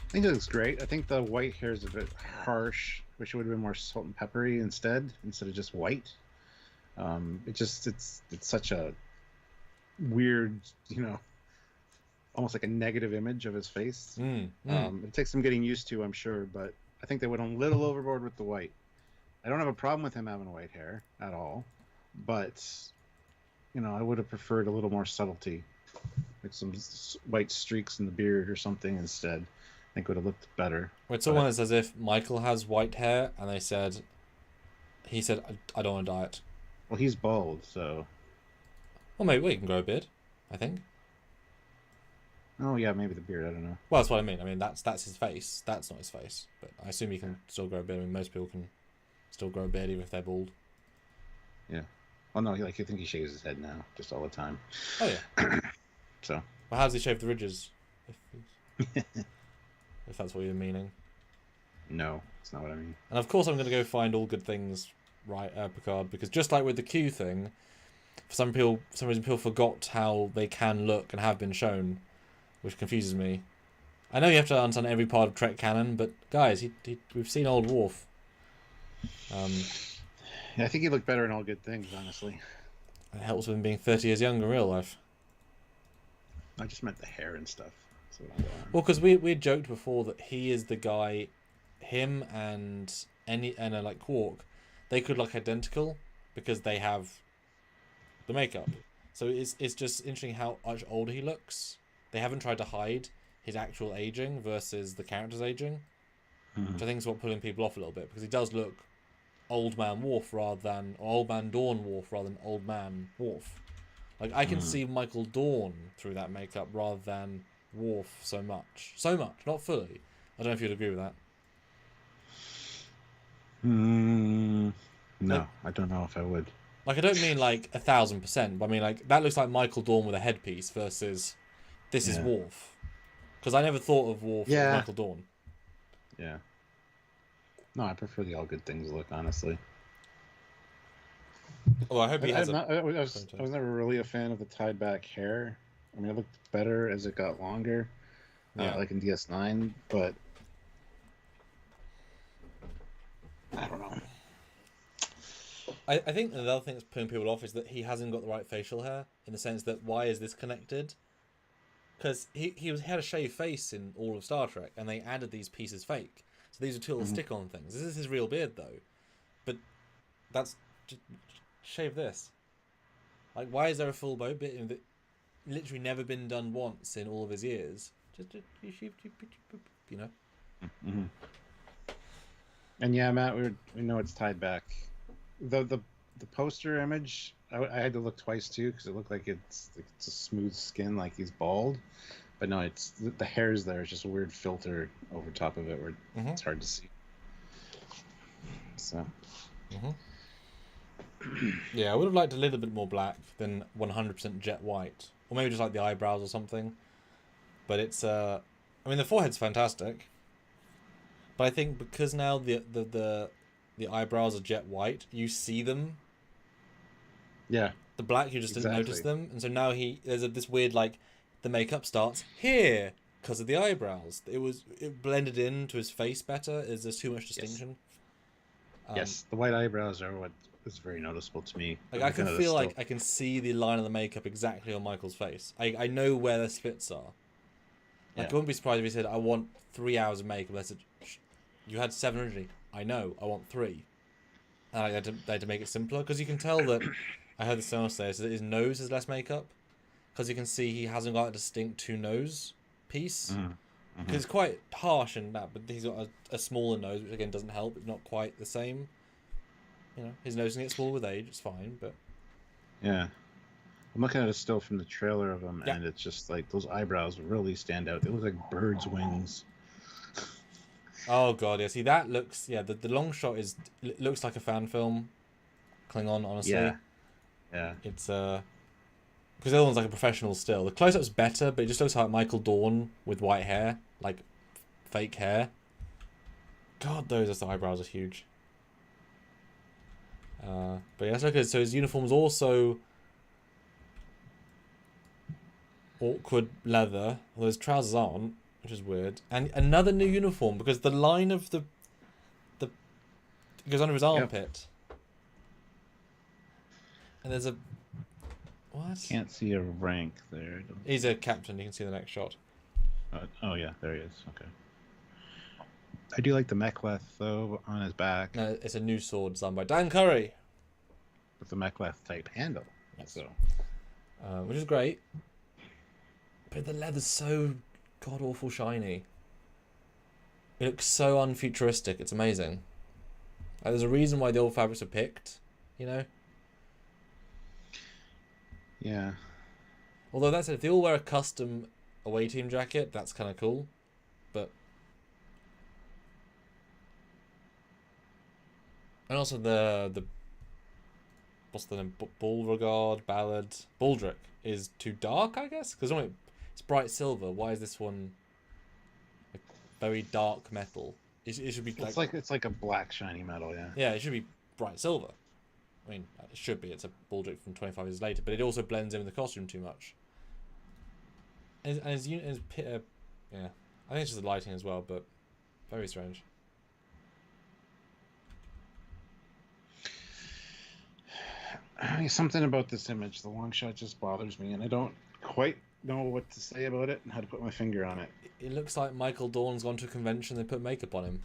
I think it looks great. I think the white hair is a bit harsh. Wish it would have been more salt and peppery instead of just white. It's such a weird, almost like a negative image of his face. It takes some getting used to, I'm sure, but I think they went a little overboard with the white. I don't have a problem with him having white hair at all, but I would have preferred a little more subtlety, like some white streaks in the beard or something instead. I think would have looked better. It's almost as if Michael has white hair, and he said, I don't want to dye it. Well, he's bald, so. Well, maybe he can grow a beard, I think. Oh yeah, maybe the beard. I don't know. Well, that's what I mean. I mean, that's his face. That's not his face, but I assume he can still grow a beard. I mean, most people can still grow a beard even if they're bald. Yeah. Well, no, I think he shaves his head now, just all the time. Oh yeah. So. Well, how does he shave the ridges? If that's what you're meaning. No, that's not what I mean. And of course, I'm going to go find all good things, right, Picard, because just like with the Q thing, for some reason people forgot how they can look and have been shown, which confuses me. I know you have to understand every part of Trek canon, but guys, we've seen old Worf. I think he looked better in All Good Things, honestly. It helps with him being 30 years younger in real life. I just meant the hair and stuff. So I'm going on. Well, because we joked before that he is the guy, him and like Quark, they could look identical because they have the makeup. So it's just interesting how much older he looks. They haven't tried to hide his actual aging versus the character's aging, which I think is what pulling people off a little bit, because he does look old man Worf or old man Dawn Worf rather than old man Worf. Like I can see Michael Dawn through that makeup rather than Worf so much, not fully. I don't know if you'd agree with that. No, Like, I don't know if I would. Like I don't mean like 1,000%, but I mean like that looks like Michael Dawn with a headpiece versus this is Worf. Because I never thought of Worf as Michael Dawn. Yeah. No, I prefer the All Good Things look, honestly. Oh, I hope he has I was never really a fan of the tied back hair. I mean, it looked better as it got longer, like in DS9, but I don't know. I think another thing that's putting people off is that he hasn't got the right facial hair, in the sense that why is this connected? Because he had a shaved face in all of Star Trek, and they added these pieces fake. So these are two little stick-on things. This is his real beard, though. But that's... Just shave this. Like, why is there a full bow bit that literally never been done once in all of his years? Just you know? Mm-hmm. And yeah, Matt, we know it's tied back. The poster image, I had to look twice too, because it looked like it's a smooth skin, like he's bald. But no, it's the hair's there. It's just a weird filter over top of it where it's hard to see. So. Yeah, I would have liked a little bit more black than 100% jet white, or maybe just like the eyebrows or something. But it's I mean the forehead's fantastic. But I think because now the eyebrows are jet white, you see them. Yeah. The black, you just didn't notice them, and so now there's this weird like the makeup starts here because of the eyebrows. It blended into his face better. There's too much distinction. Yes, the white eyebrows are what is very noticeable to me. Like I can feel like I can see the line of the makeup exactly on Michael's face. I know where the spits are. Like I wouldn't be surprised if he said, "I want 3 hours of makeup." I said, "You had 7 originally." I know. I want 3. And I had to make it simpler, because you can tell that. I heard someone say so that his nose has less makeup, because you can see he hasn't got a distinct 2 nose piece. Because it's quite harsh in that, but he's got a smaller nose, which again doesn't help. It's not quite the same. You know, his nose can get smaller with age. It's fine, but yeah, I'm looking at it still from the trailer of him, and it's just like those eyebrows really stand out. They look like birds' wings. Oh god, yeah. See, that looks the long shot looks like a fan film, Klingon. Honestly, yeah. It's because the other one's like a professional still. The close-up's better, but it just looks like Michael Dawn with white hair, like fake hair. God, those eyebrows are huge. But yeah, that's okay. So his uniform's also awkward leather, although his trousers aren't, which is weird. And another new uniform, because the line of the it goes under his armpit. And there's a what? Can't see a rank there. He's a captain. You can see the next shot. Oh yeah, there he is. Okay. I do like the mek'leth though on his back. No, it's a new sword designed by Dan Curry with the mek'leth type handle. Yes. So, which is great. But the leather's so god awful shiny. It looks so unfuturistic. It's amazing. Like, there's a reason why the old fabrics are picked. You know. Yeah. Although that said, if they all wear a custom away team jacket, that's kind of cool. But and also the what's the name? Baldric is too dark, I guess, because it's bright silver. Why is this one like very dark metal? It should be it's like a black shiny metal, yeah. Yeah, it should be bright silver. I mean, it should be. It's a Baldric from 25 years later, but it also blends in with the costume too much. And yeah, I think it's just the lighting as well, but very strange. Something about this image, the long shot just bothers me, and I don't quite know what to say about it and how to put my finger on it. It looks like Michael Dorn's gone to a convention. They put makeup on him.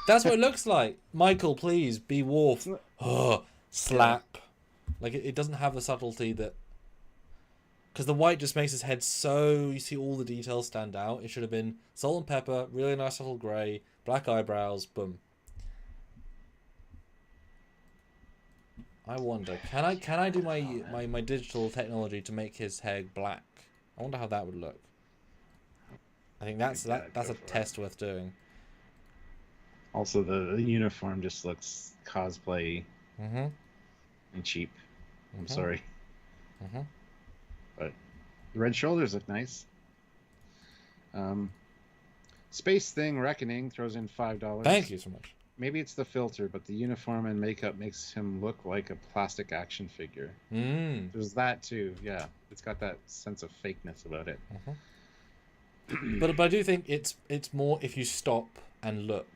That's what it looks like. Michael, please be Worf. Oh, slap. Yeah. Like it doesn't have the subtlety that. Because the white just makes his head so you see all the details stand out. It should have been salt and pepper, really nice subtle grey, black eyebrows, boom. I wonder, can I do my digital technology to make his hair black? I wonder how that would look. I think that's a test worth doing. Also, the uniform just looks cosplay and cheap. I'm sorry. But the red shoulders look nice. Space Thing Reckoning throws in $5. Thank you so much. Maybe it's the filter, but the uniform and makeup makes him look like a plastic action figure. There's that too, yeah. It's got that sense of fakeness about it. But I do think it's more if you stop and look.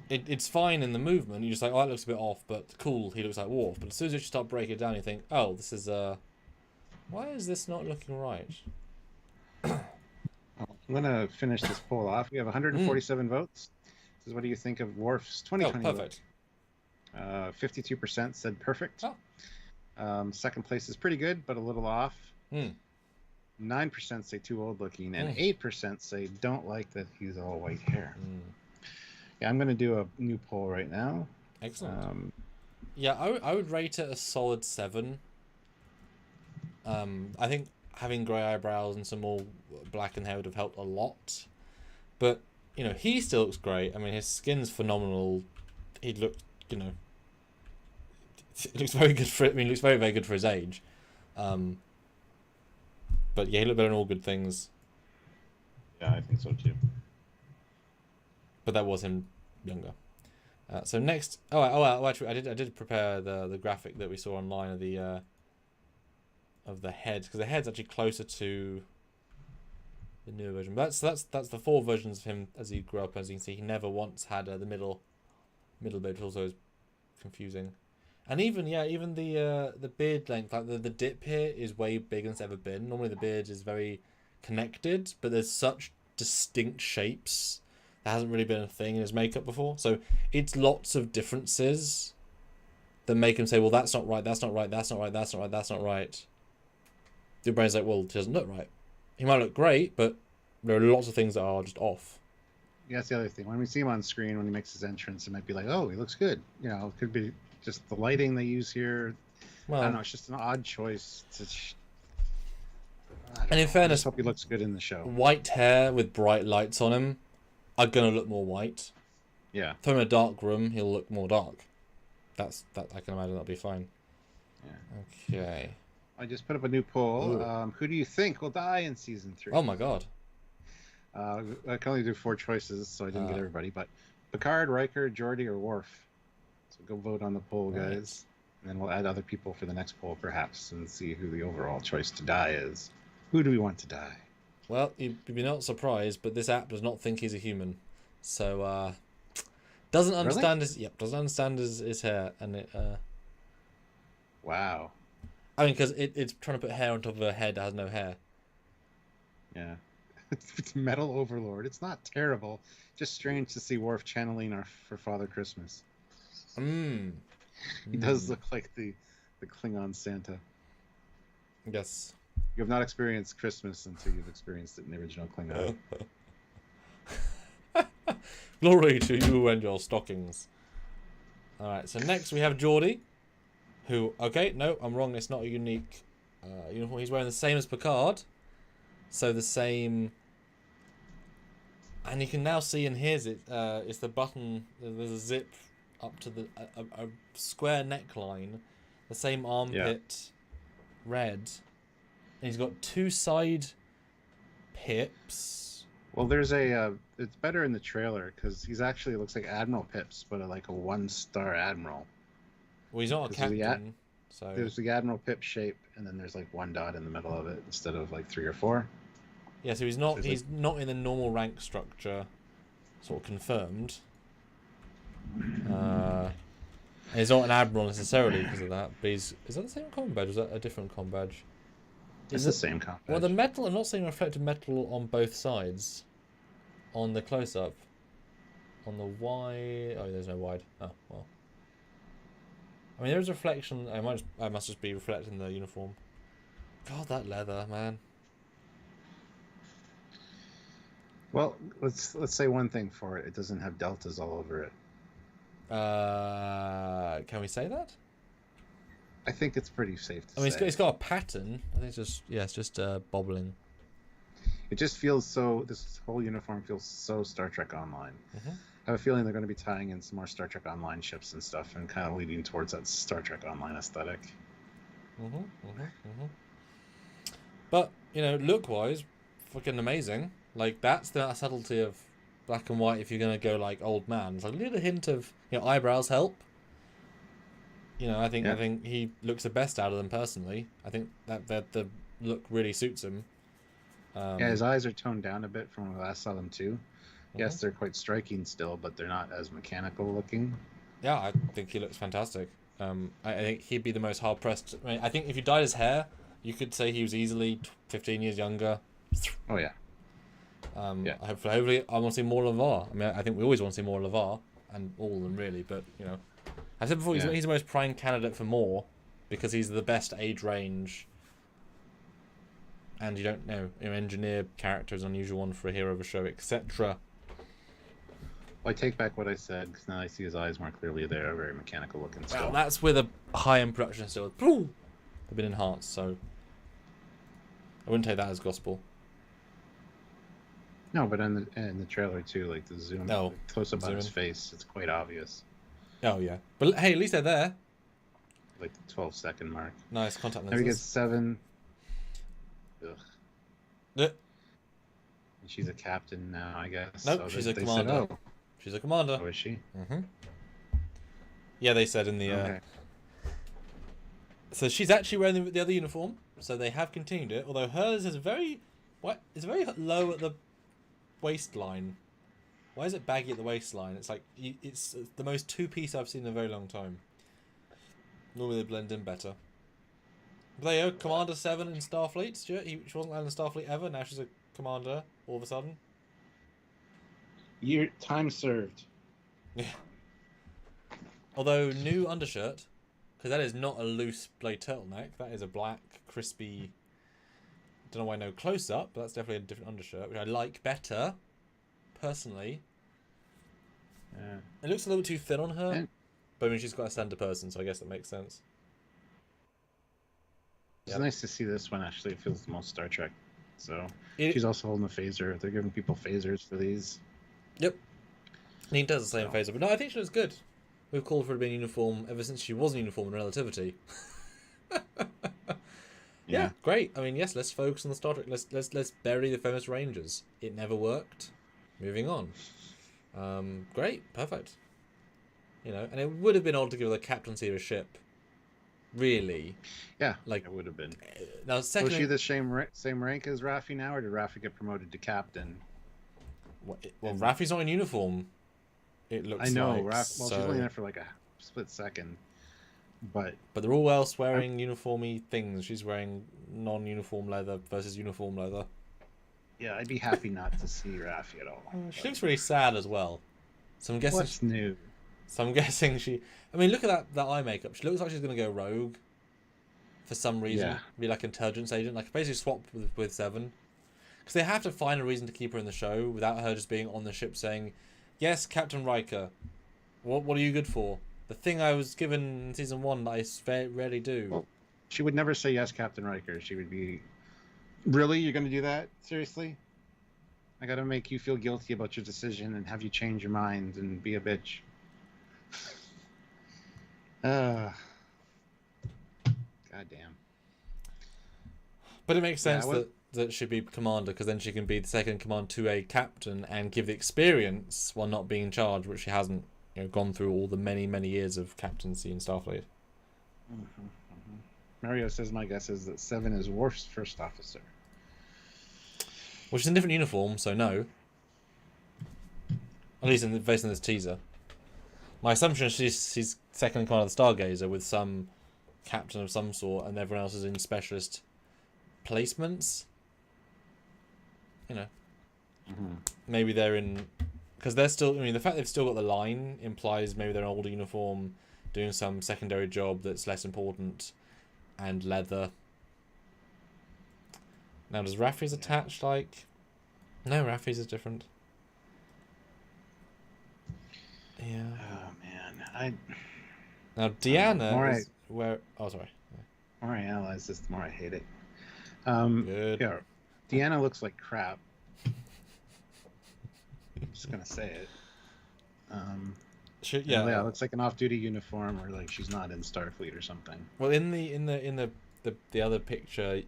It's fine in the movement. You're just like, oh, that looks a bit off, but cool, he looks like Worf. But as soon as you start breaking it down, you think, oh, this is why is this not looking right? I'm going to finish this poll off. We have 147 votes. This is what do you think of Worf's 2020 perfect. Look? 52% said perfect. Oh. Second place is pretty good, but a little off. 9% say too old looking, and 8% say don't like that he's all white hair. Yeah, I'm going to do a new poll right now. Excellent. Yeah, I would rate it a solid 7. I think having grey eyebrows and some more blackened hair would have helped a lot. But, you know, he still looks great. I mean, his skin's phenomenal. He looks, you know... It looks very good for... I mean, he looks very, very good for his age. But, yeah, he looked better in all good things. Yeah, I think so, too. But that was him younger. So next... Oh, actually, I did prepare the graphic that we saw online of the head, because the head's actually closer to the newer version. But that's the 4 versions of him as he grew up. As you can see, he never once had the middle bit, which also is confusing. And even the beard length, like the dip here is way bigger than it's ever been. Normally the beard is very connected, but there's such distinct shapes that hasn't really been a thing in his makeup before. So it's lots of differences that make him say, well, that's not right, that's not right, that's not right, that's not right, that's not right. Your brain's like, well, it doesn't look right. He might look great, but there are lots of things that are just off. Yeah, that's the other thing. When we see him on screen, when he makes his entrance, it might be like, oh, he looks good. You know, it could be just the lighting they use here. Well, I don't know. It's just an odd choice. And in fairness, I hope he looks good in the show. White hair with bright lights on him are going to look more white. Yeah. Throw him in a dark room, he'll look more dark. That I can imagine that'll be fine. Yeah. Okay. I just put up a new poll. Who do you think will die in season 3? Oh my god. I can only do 4 choices, so I didn't get everybody. But Picard, Riker, Geordi, or Worf. So go vote on the poll, guys. And then we'll add other people for the next poll, perhaps, and see who the overall choice to die is. Who do we want to die? Well, you'd be not surprised, but this app does not think he's a human. So, doesn't understand doesn't understand his hair, and it. Wow. I mean, because it's trying to put hair on top of a head that has no hair. Yeah. It's Metal Overlord. It's not terrible. Just strange to see Worf channeling for Father Christmas. He does look like the Klingon Santa. Yes. You have not experienced Christmas until you've experienced it in the original Klingon. Glory to you and your stockings. Alright, so next we have Geordi. Who, okay, no, I'm wrong. It's not a unique uniform. He's wearing the same as Picard. So the same... And you can now see in his, it's the button, there's a zip up to the a square neckline. The same armpit, red. And he's got 2 side pips. Well, there's a... it's better in the trailer, because he's actually looks like Admiral Pips, but like a 1-star Admiral. Well, he's not a captain, so... There's the Admiral Pip shape, and then there's like 1 dot in the middle of it instead of like 3 or 4. Yeah, so he's not in the normal rank structure, sort of confirmed. And he's not an admiral necessarily because of that, but is that the same comm badge or is that a different comm badge? It's the same comm badge. Well, the metal, I'm not seeing reflected metal on both sides. On the close-up. On the wide... Oh, there's no wide. Oh, well. I mean, there's a reflection. I must just be reflecting the uniform. God, that leather, man. Well, let's say one thing for it. It doesn't have deltas all over it. Can we say that? I think it's pretty safe to say. I mean, it's got a pattern. I think it's just bobbling. It just feels so. This whole uniform feels so Star Trek Online. Mm-hmm. I have a feeling they're going to be tying in some more Star Trek Online ships and stuff, and kind of leading towards that Star Trek Online aesthetic. But look-wise, fucking amazing. Like that's the subtlety of black and white. If you're gonna go like old man, it's like a little hint of eyebrows help. I think he looks the best out of them personally. I think that the look really suits him. Yeah, his eyes are toned down a bit from when I last saw them too. Yes, they're quite striking still, but they're not as mechanical looking. Yeah, I think he looks fantastic. I think he'd be the most hard pressed. I mean, I think if you dyed his hair, you could say he was easily 15 years younger. Oh yeah. Hopefully, I want to see more LeVar. I mean, I think we always want to see more LeVar, and all of them really. But I said before, he's the most prime candidate for more because he's the best age range. And you don't know, engineer character is an unusual one for a hero of a show, etc. Well, I take back what I said because now I see his eyes more clearly. They're very mechanical looking still. Well, that's with a high-end production still. They've been enhanced, so I wouldn't take that as gospel. No, but in the trailer too, like the zoom, close up on his face, it's quite obvious. Oh yeah, but hey, at least they're there. Like the 12-second mark. Nice contact lenses. Now he gets 7. Ugh. Yeah. And she's a captain now, I guess. Nope, she's a commander. She's a commander. Oh, is she? Mm-hmm. Yeah, they said in the. Okay. So she's actually wearing the other uniform. So they have continued it, although hers is very low at the waistline. Why is it baggy at the waistline? It's like it's the most two-piece I've seen in a very long time. Normally they blend in better. But there you go, Commander 7 in Starfleet. Stuart, she wasn't landing in Starfleet ever. Now she's a commander all of a sudden. Time served. Yeah. Although new undershirt, because that is not a loose blade turtleneck. That is a black, crispy. Don't know why no close up, but that's definitely a different undershirt, which I like better, personally. Yeah. It looks a little bit too thin on her, but I mean she's quite a standard person, so I guess that makes sense. It's nice to see this one. Actually, it feels the most Star Trek. So she's also holding a phaser. They're giving people phasers for these. Yep. And he does the same phaser, but no, I think she looks good. We've called for her to be in uniform ever since she was in uniform in Relativity. Yeah, great. I mean, yes, let's focus on the Star Trek. Let's bury the famous Rangers. It never worked. Moving on. Great, perfect. And it would have been odd to give her the captaincy of a ship. Really? Yeah, like it would have been. Now, second, was she the same rank as Raffi now, or did Raffi get promoted to captain? Well, Raffi's not in uniform. It looks. I know. Like, she's only there for like a split second. But they're all else wearing uniformy things. She's wearing non-uniform leather versus uniform leather. Yeah, I'd be happy not to see Raffi at all. She looks really sad as well. So I'm guessing. What's new? So I'm guessing she. I mean, look at that eye makeup. She looks like she's going to go rogue. For some reason, be like intelligence agent, like basically swap with Seven, because they have to find a reason to keep her in the show without her just being on the ship saying, "Yes, Captain Riker, what are you good for?" The thing I was given in season 1 that I very rarely do. Well, she would never say yes, Captain Riker. She would be, really? You're going to do that? Seriously? I got to make you feel guilty about your decision and have you change your mind and be a bitch. Goddamn. But it makes sense that she'd be commander, because then she can be the second in command to a captain and give the experience while not being in charge, which she hasn't gone through all the many years of captaincy in Starfleet. Mario says my guess is that 7 is Worf's first officer. Which is in a different uniform, so no. At least based on this teaser. My assumption is she's second in command of the Stargazer with some captain of some sort, and everyone else is in specialist placements. You know, maybe they're in, because they're still. I mean, the fact they've still got the line implies maybe they're in older uniform, doing some secondary job that's less important, and leather. Now, does Raffi's attach like? No, Raffi's is different. Yeah. Oh man, Now Deanna is where? Oh, sorry. The more I analyze this, the more I hate it. Good. Yeah, Deanna looks like crap. I'm just gonna say it. Yeah, it looks like an off-duty uniform, or like she's not in Starfleet or something. Well, in the other picture,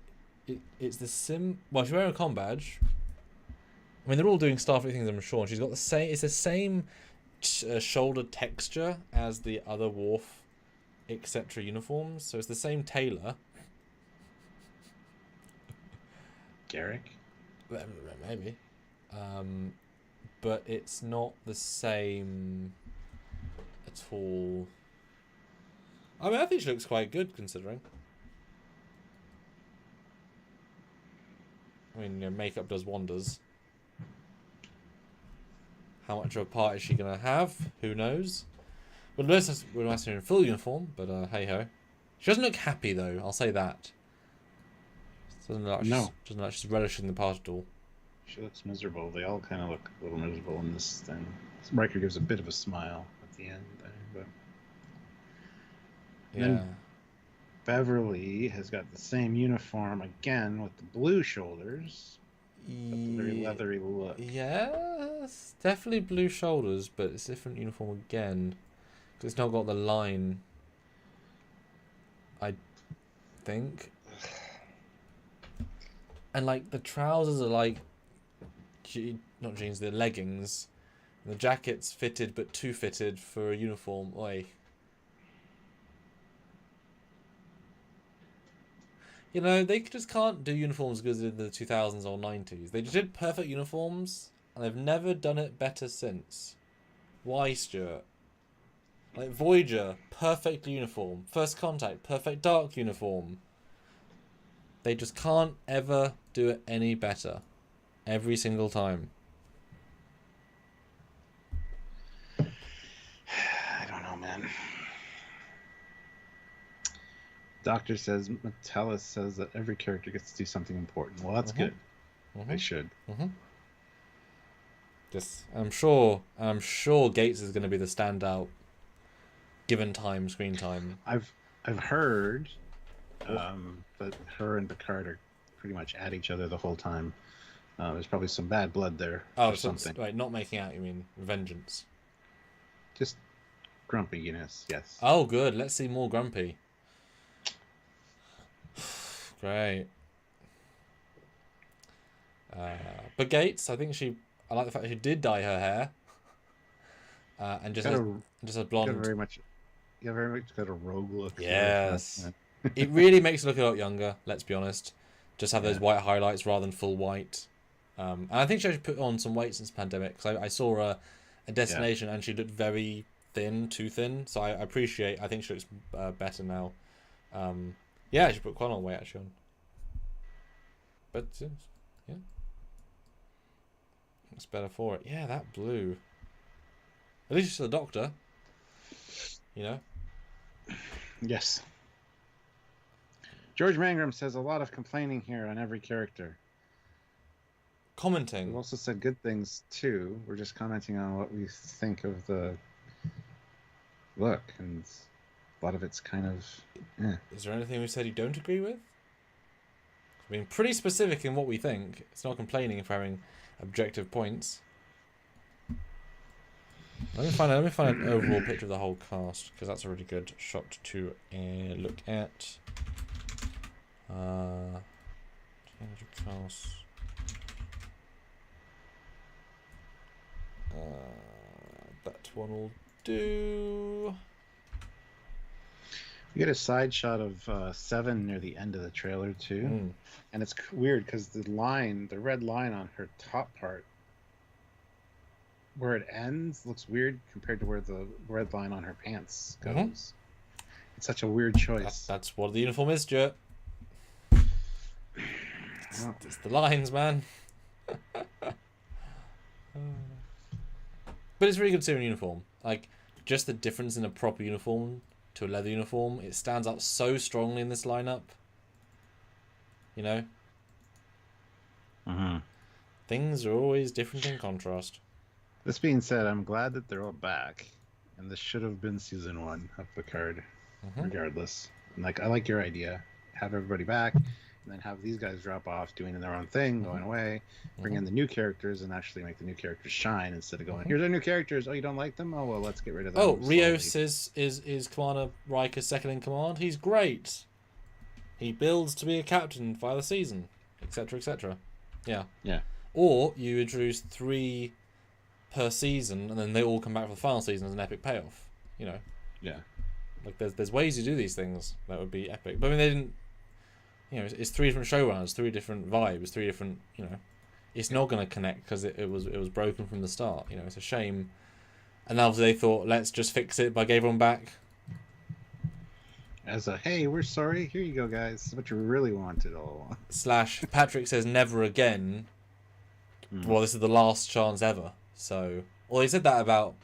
it's the sim. Well, she's wearing a comm badge. I mean, they're all doing Starfleet things, I'm sure. And she's got the same. It's the same shoulder texture as the other Worf, etc. uniforms. So it's the same tailor. Garrick? Maybe. But it's not the same at all. I mean, I think she looks quite good considering. I mean, you know, makeup does wonders. How much of a part is she going to have? Who knows? We're nice in full uniform, but hey ho. She doesn't look happy though, I'll say that. Doesn't look like she's relishing the part at all. She looks miserable. They all kind of look a little miserable in this thing. Riker gives a bit of a smile at the end there, but yeah. Then Beverly has got the same uniform again with the blue shoulders. The very leathery look. Yes, definitely blue shoulders, but it's a different uniform again. Because it's not got the line, I think. And like the trousers are like, not jeans, they're leggings. And the jacket's fitted, but too fitted for a uniform. Oi. You know, they just can't do uniforms as good as in the 2000s or 90s. They just did perfect uniforms, and they've never done it better since. Why, Stuart? Like, Voyager, perfect uniform. First Contact, perfect dark uniform. They just can't ever do it any better. Every single time. I don't know, man. Doctor says, Metellus says that every character gets to do something important. Well, that's good. They should. Just, I'm sure Gates is going to be the standout. Given time, screen time. I've heard that her and Picard are pretty much at each other the whole time. There's probably some bad blood there. Oh, or something. Right, not making out. You mean vengeance? Just grumpiness. Yes. Oh, good. Let's see more grumpy. Great. But Gates, I think I like the fact that she did dye her hair. And just a blonde. Very much got a rogue look. Yes. It really makes her look a lot younger, let's be honest. Just have those white highlights rather than full white. And I think she actually put on some weight since the pandemic. Because I saw her a Destination and she looked very thin, too thin. So I think she looks better now. Yeah, she put quite a lot of weight actually on. But, yeah. It's better for it. Yeah, that blue. At least she's the Doctor. You know? Yes. George Mangrum says a lot of complaining here on every character. Commenting. We've also said good things too. We're just commenting on what we think of the look, and a lot of it's kind of. Is there anything we said you don't agree with? I mean, pretty specific in what we think. It's not complaining if we're having objective points. Let me find an overall picture of the whole cast, because that's a really good shot to look at. Cast. That one will do. We get a side shot of Seven near the end of the trailer too, and it's weird because the red line on her top part, where it ends looks weird compared to where the red line on her pants goes. Mm-hmm. It's such a weird choice. That's what the uniform is, Stuart. It's the lines, man. But it's really good to see in uniform. Like, just the difference in a proper uniform to a leather uniform, it stands out so strongly in this lineup. You know? Mm-hmm. Things are always different in contrast. This being said, I'm glad that they're all back. And this should have been season 1 of Picard, regardless. And I like your idea. Have everybody back, and then have these guys drop off, doing their own thing, going away, bring in the new characters, and actually make the new characters shine instead of going, here's our new characters. Oh, you don't like them? Oh, well, let's get rid of them. Oh, Rios is Commander Riker's second in command. He's great. He builds to be a captain via the season, etc., etc. Yeah. Yeah. Or you introduce 3 per season, and then they all come back for the final season as an epic payoff. You know. Yeah. Like there's ways to do these things that would be epic. But I mean, they didn't. You know, it's 3 different showrunners, 3 different vibes, 3 different. You know, it's not going to connect because it was broken from the start. You know, it's a shame. And obviously they thought, let's just fix it by getting everyone back. As a, hey, we're sorry. Here you go, guys. This is what you really wanted all along. / Patrick says never again. Well, this is the last chance ever. So, well, he said that about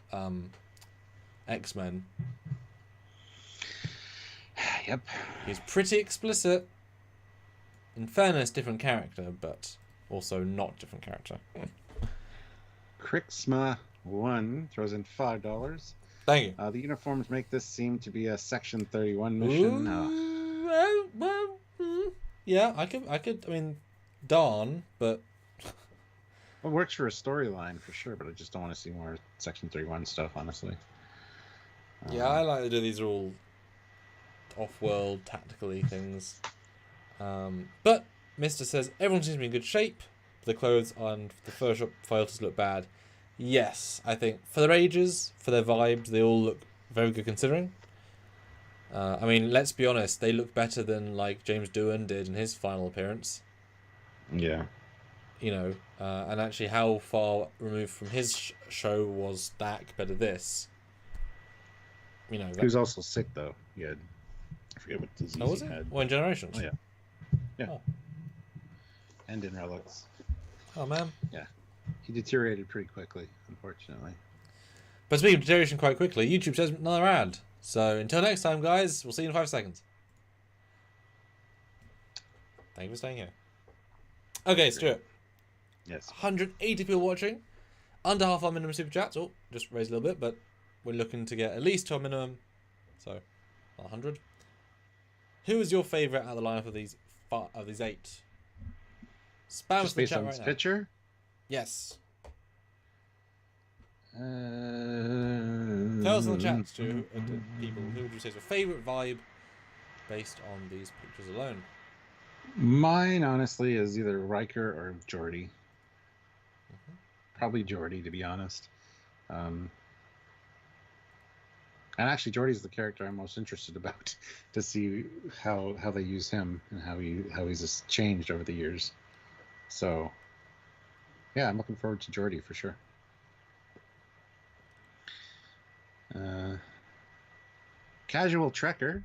X-Men. Yep. He's pretty explicit. In fairness, different character, but also not different character. Crixma1 throws in $5. Thank you. The uniforms make this seem to be a Section 31 mission. Yeah, I could. I mean, darn, but It works for a storyline for sure, but I just don't want to see more Section 31 stuff, honestly. Yeah, I like to do these are all off-world tactically things. But Mister says everyone seems to be in good shape. The clothes and the Photoshop filters look bad. Yes, I think for their ages, for their vibes, they all look very good considering. I mean, let's be honest, they look better than like James Doohan did in his final appearance. Yeah. You know, and actually how far removed from his show was that compared to this? You know, He was also sick, though. He had, I forget what disease was he it? had. Well, in Generations. Oh, yeah. Yeah. Oh. And in Relics. Oh, man. Yeah. He deteriorated pretty quickly, unfortunately. But speaking of deterioration quite quickly, YouTube says another ad. So until next time, guys, we'll see you in 5 seconds. Thank you for staying here. Okay, Stuart. Yes. 180 people watching. Under half our minimum super chats. Oh, just raised a little bit, but we're looking to get at least to our minimum. So, 100. Who is your favourite out of the lineup of these 8? Spam us in the chat right now. Picture? Yes. Tell Tell us in the chat, Stu, people, who would you say is your favourite vibe based on these pictures alone? Mine, honestly, is either Riker or Geordi. Probably Geordi, to be honest. And actually, Geordi's the character I'm most interested about to see how they use him and how he's just changed over the years. So, yeah, I'm looking forward to Geordi for sure. Casual Trekker,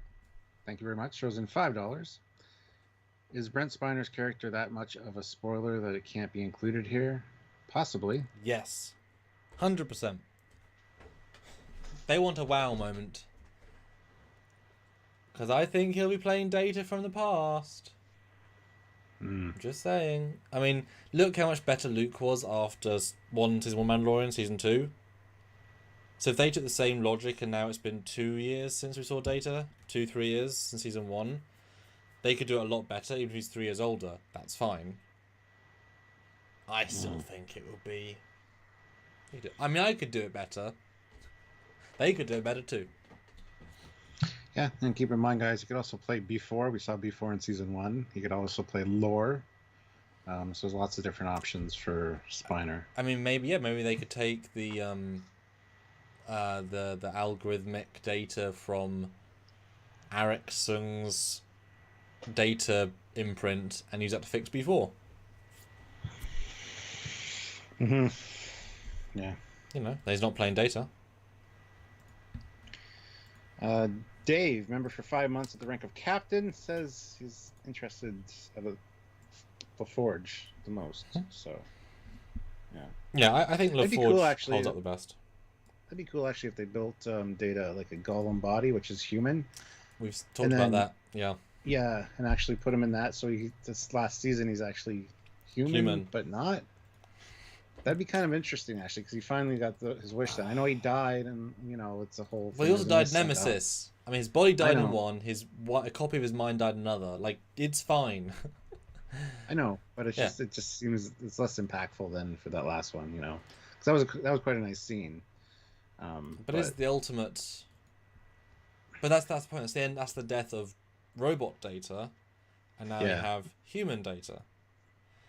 thank you very much, throws in $5. Is Brent Spiner's character that much of a spoiler that it can't be included here? Possibly. Yes. 100%. They want a wow moment. Because I think he'll be playing Data from the past. Just saying. I mean, look how much better Luke was after Season 1 Mandalorian, Season 2. So if they took the same logic and now it's been 2 years since we saw Data, 2-3 years since Season 1, they could do it a lot better, even if he's 3 years older. That's fine. I still think it would be... I mean, I could do it better. They could do it better too. Yeah, and keep in mind, guys, you could also play B4. We saw B4 in Season 1. You could also play Lore. So there's lots of different options for Spiner. I mean, maybe they could take the algorithmic data from Erickson's data imprint and use that to fix B4. Yeah. you know, he's not playing Data. Dave, member for 5 months at the rank of captain, says he's interested about LaForge the most. So, yeah. Yeah, I think That'd be LaForge cool, actually. holds up the best. That'd be cool, actually, if they built Data like a golem body, which is human. We've talked about that. Yeah. Yeah, and actually put him in that. So this last season, he's actually human, but not. That'd be kind of interesting, actually, because he finally got his wish done. I know he died, and you know it's a whole. Well, he also died in Nemesis. I mean, his body died in one. A copy of his mind died in another. Like, it's fine. I know, but it just seems it's less impactful than for that last one, you know, because that was quite a nice scene. But it's the ultimate. But that's the point. That's the end. That's the death of robot Data, and now you have human Data.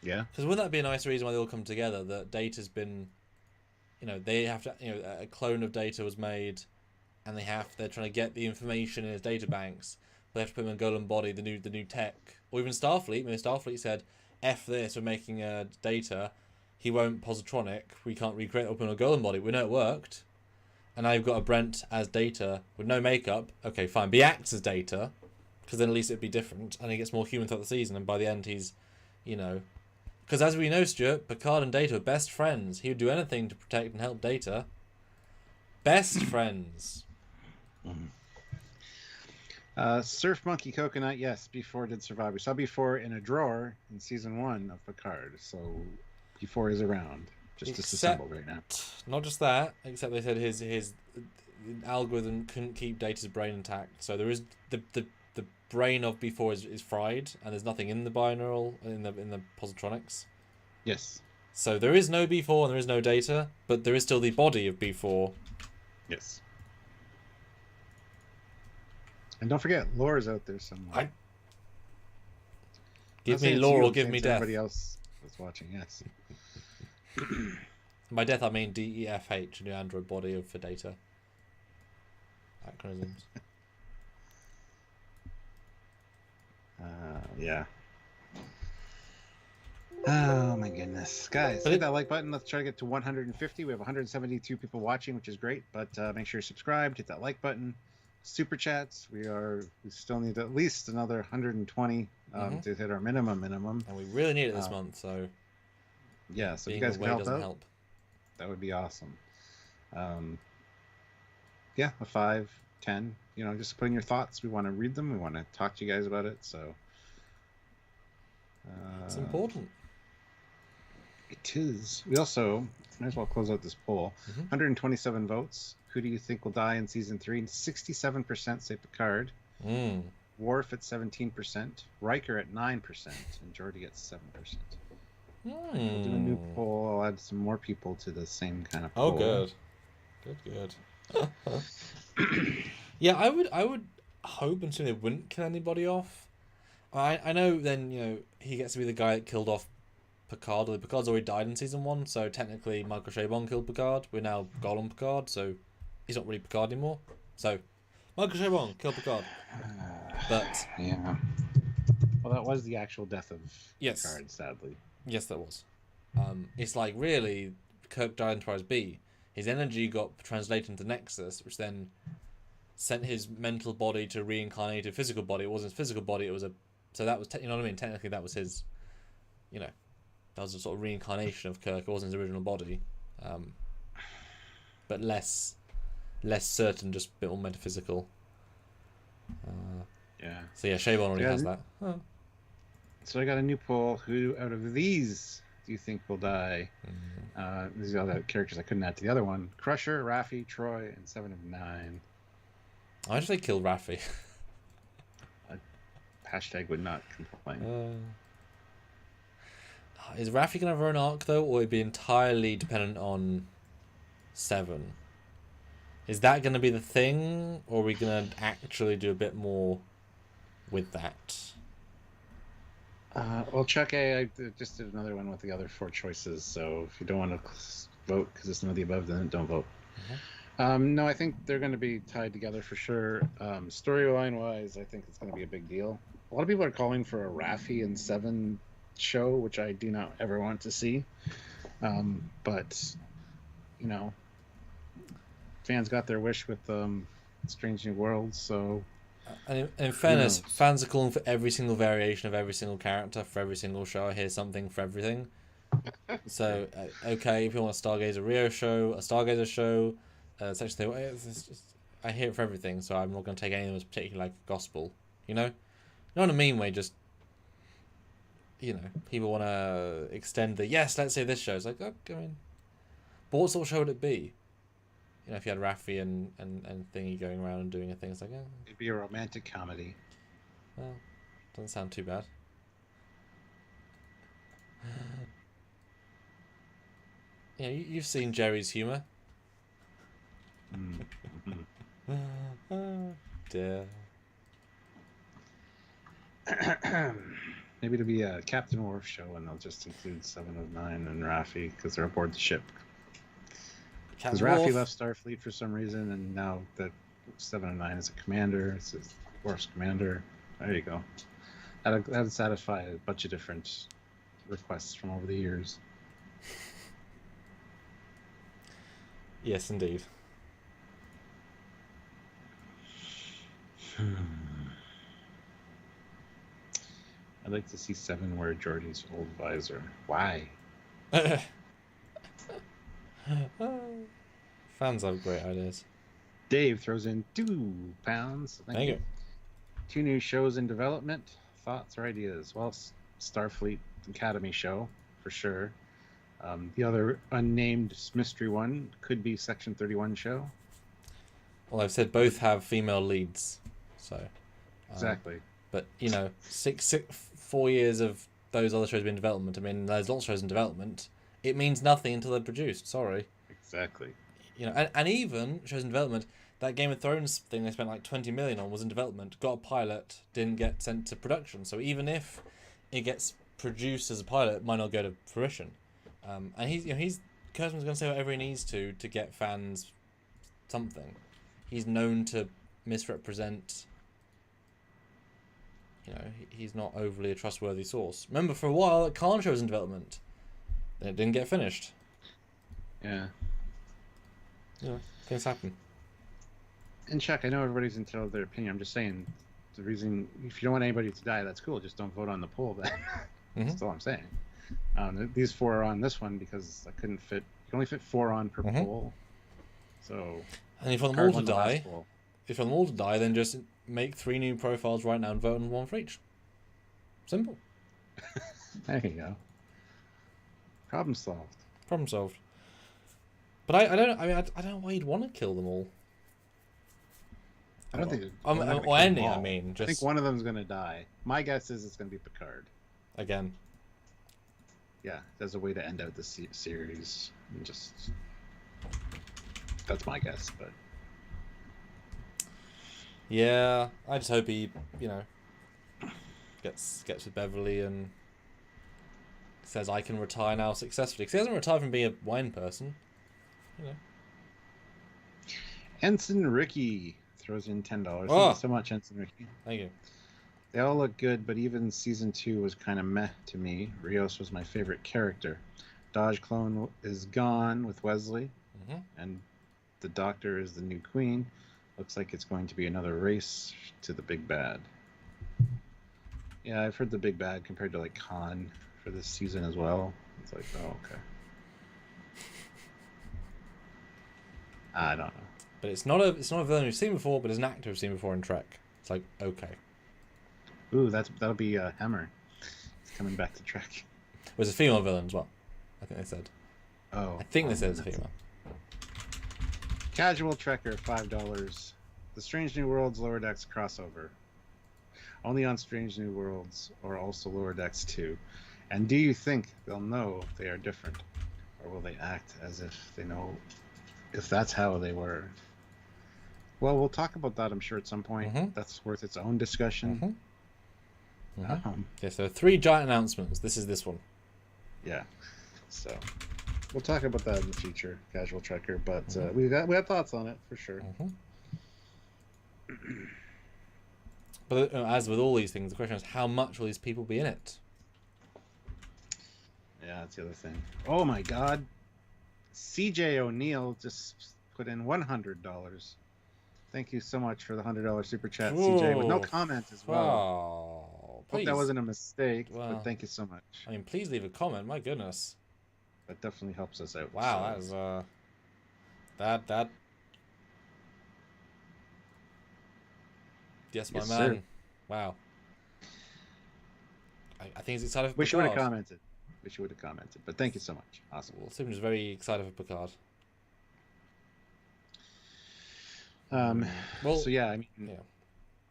Yeah. Because wouldn't that be a nice reason why they all come together? That Data's been, you know, they have to, you know, a clone of Data was made, and they're trying to get the information in his data banks. But they have to put him in Golem body, the new tech, or even Starfleet. Maybe Starfleet said, "F this, we're making a Data. He won't positronic. We can't recreate open a Golem body. We know it worked." And now you've got a Brent as Data with no makeup. Okay, fine. But he acts as Data, because then at least it'd be different, and he gets more human throughout the season. And by the end, he's, you know. Because as we know, Stuart, Picard and Data are best friends. He would do anything to protect and help Data. Best friends. Surf Monkey Coconut, yes, B4 did survive. We saw B4 in a drawer in season 1 of Picard, so B4 is around. Just disassembled right now. Not just that, except they said his algorithm couldn't keep Data's brain intact. So there is the brain of B4 is fried, and there's nothing in the binaural in the positronics. Yes. So there is no B4 and there is no Data, but there is still the body of B4. Yes. And don't forget, Lore's out there somewhere. Give me lore or give me death. Everybody else that's watching, yes. By death, I mean DEFH, new android body for Data. Acronyms. Yeah. Oh my goodness, guys! Hit that like button. Let's try to get to 150. We have 172 people watching, which is great. But make sure you're subscribed. Hit that like button. Super chats. We still need at least another 120 to hit our minimum. And we really need it this month. So yeah, so if you guys can help, that would be awesome. Yeah, a 5, 10. You know, just put in your thoughts. We want to read them. We want to talk to you guys about it. So it's important. It is. We also might as well close out this poll. 127 votes. Who do you think will die in season 3? And 67% say Picard. Worf at 17%. Riker at 9%. And Geordi at 7%. We'll do a new poll. I'll add some more people to the same kind of poll. Oh, good. Yeah, I would hope and assume they wouldn't kill anybody off. I know then, you know, he gets to be the guy that killed off Picard. Although Picard's already died in season 1, so technically Michael Chabon killed Picard. We're now Golem Picard, so he's not really Picard anymore. So Michael Chabon killed Picard. But yeah. Well, that was the actual death of Picard, sadly. Yes, that was. It's like, really, Kirk died in Enterprise B. His energy got translated into Nexus, which then sent his mental body to reincarnate a physical body. It wasn't his physical body, it was a... So that was, you know what I mean? Technically, that was his, you know, that was a sort of reincarnation of Kirk. It wasn't his original body. But less certain, just a bit more metaphysical. Yeah. So yeah, Chabon already has that. Oh. So I got a new poll. Who out of these do you think will die? These are all the characters I couldn't add to the other one. Crusher, Raffi, Troy, and 7 of 9. I just say kill Raffi. Hashtag would not complain. Is Raffi going to have her own arc, though, or would it be entirely dependent on 7? Is that going to be the thing, or are we going to actually do a bit more with that? Well, Chuck A, I just did another one with the other 4 choices, so if you don't want to vote because it's none of the above, then don't vote. No, I think they're going to be tied together for sure. Storyline-wise, I think it's going to be a big deal. A lot of people are calling for a Raffi and 7 show, which I do not ever want to see. But, you know, fans got their wish with Strange New Worlds, so And in fairness, knows? fans are calling for every single variation of every single character for every single show. Here's something for everything. So, okay, if you want a Stargazer Rio show, a Stargazer show, essentially, I hear it for everything, so I'm not going to take any of them as particularly like gospel. You know? Not in a mean way, just, you know, people want to extend the, yes, let's say this show. It's like, oh, I mean, but what sort of show would it be? You know, if you had Raffi and Thingy going around and doing a thing, it's like, oh. It'd be a romantic comedy. Well, doesn't sound too bad. Yeah, you've seen Jerry's humour. Dear. Maybe it'll be a Captain Worf show, and they'll just include 709 and Raffi because they're aboard the ship. Because Raffi left Starfleet for some reason, and now that 709 is a commander, it's Worf's commander. There you go. That'd satisfy a bunch of different requests from over the years. Yes, indeed. I'd like to see Seven wear Geordi's old visor. Why? Fans have great ideas. Dave throws in £2. Thank you. 2 new shows in development. Thoughts or ideas? Well, Starfleet Academy show, for sure. The other unnamed mystery one could be Section 31 show. Well, I've said both have female leads, so... Exactly. But, you know, 4 years of those other shows being in development. I mean, there's lots of shows in development. It means nothing until they're produced. Sorry. Exactly. You know, and even shows in development, that Game of Thrones thing they spent like 20 million on was in development, got a pilot, didn't get sent to production. So even if it gets produced as a pilot, it might not go to fruition. And he's Kurtzman's going to say whatever he needs to get fans something. He's known to misrepresent. You know, he's not overly a trustworthy source. Remember, for a while, that Khan show was in development. Then it didn't get finished. Yeah. You know, things happen. And Chuck, I know everybody's entitled to their opinion. I'm just saying, the reason, if you don't want anybody to die, that's cool. Just don't vote on the poll then. That's all I'm saying. These 4 are on this one because I couldn't fit. You can only fit 4 on per poll. So. And if you want them all to die, then just make 3 new profiles right now and vote on 1 for each. Simple. There you go. Problem solved. Problem solved. But I don't know why you'd want to kill them all. I don't think. Or ending. I mean, just. I think one of them's gonna die. My guess is it's gonna be Picard. Again. Yeah, there's a way to end out the series. And just. That's my guess, but. Yeah, I just hope he, you know, gets with Beverly and says I can retire now successfully. Because he hasn't retired from being a wine person. You know. Ensign Ricky throws in $10. Oh. Thank you so much, Ensign Ricky. Thank you. They all look good, but even season 2 was kind of meh to me. Rios was my favorite character. Dodge clone is gone with Wesley, and the Doctor is the new queen. Looks like it's going to be another race to the big bad. Yeah, I've heard the big bad compared to like Khan for this season as well. It's like, oh, okay. I don't know. But it's not a villain we've seen before, but it's an actor we've seen before in Trek. It's like, okay. Ooh, that'll be Hammer. He's coming back to Trek. It was a female villain as well, I think they said. Oh. I think they said it's a female. Casual Trekker, $5. The Strange New Worlds Lower Decks crossover. Only on Strange New Worlds or also Lower Decks too. And do you think they'll know they are different? Or will they act as if they know if that's how they were? Well, we'll talk about that, I'm sure, at some point. That's worth its own discussion. Yes, there are 3 giant announcements. This is this one. Yeah. So we'll talk about that in the future, Casual Trekker. But we have thoughts on it for sure. But as with all these things, the question is how much will these people be in it? Yeah, that's the other thing. Oh my God, CJ O'Neill just put in $100. Thank you so much for the $100 super chat, Ooh. CJ, with no comment as well. Oh, Hope that wasn't a mistake, Well, but thank you so much. I mean, please leave a comment. My goodness. That definitely helps us out. Wow, so. that is that. Yes, my Yes, man. sir. Wow. I think he's excited for Wish you would Picard. have commented. Wish you would have commented. But thank you so much. Awesome. Well, Sim is very excited for Picard. Well, so yeah, I mean, yeah.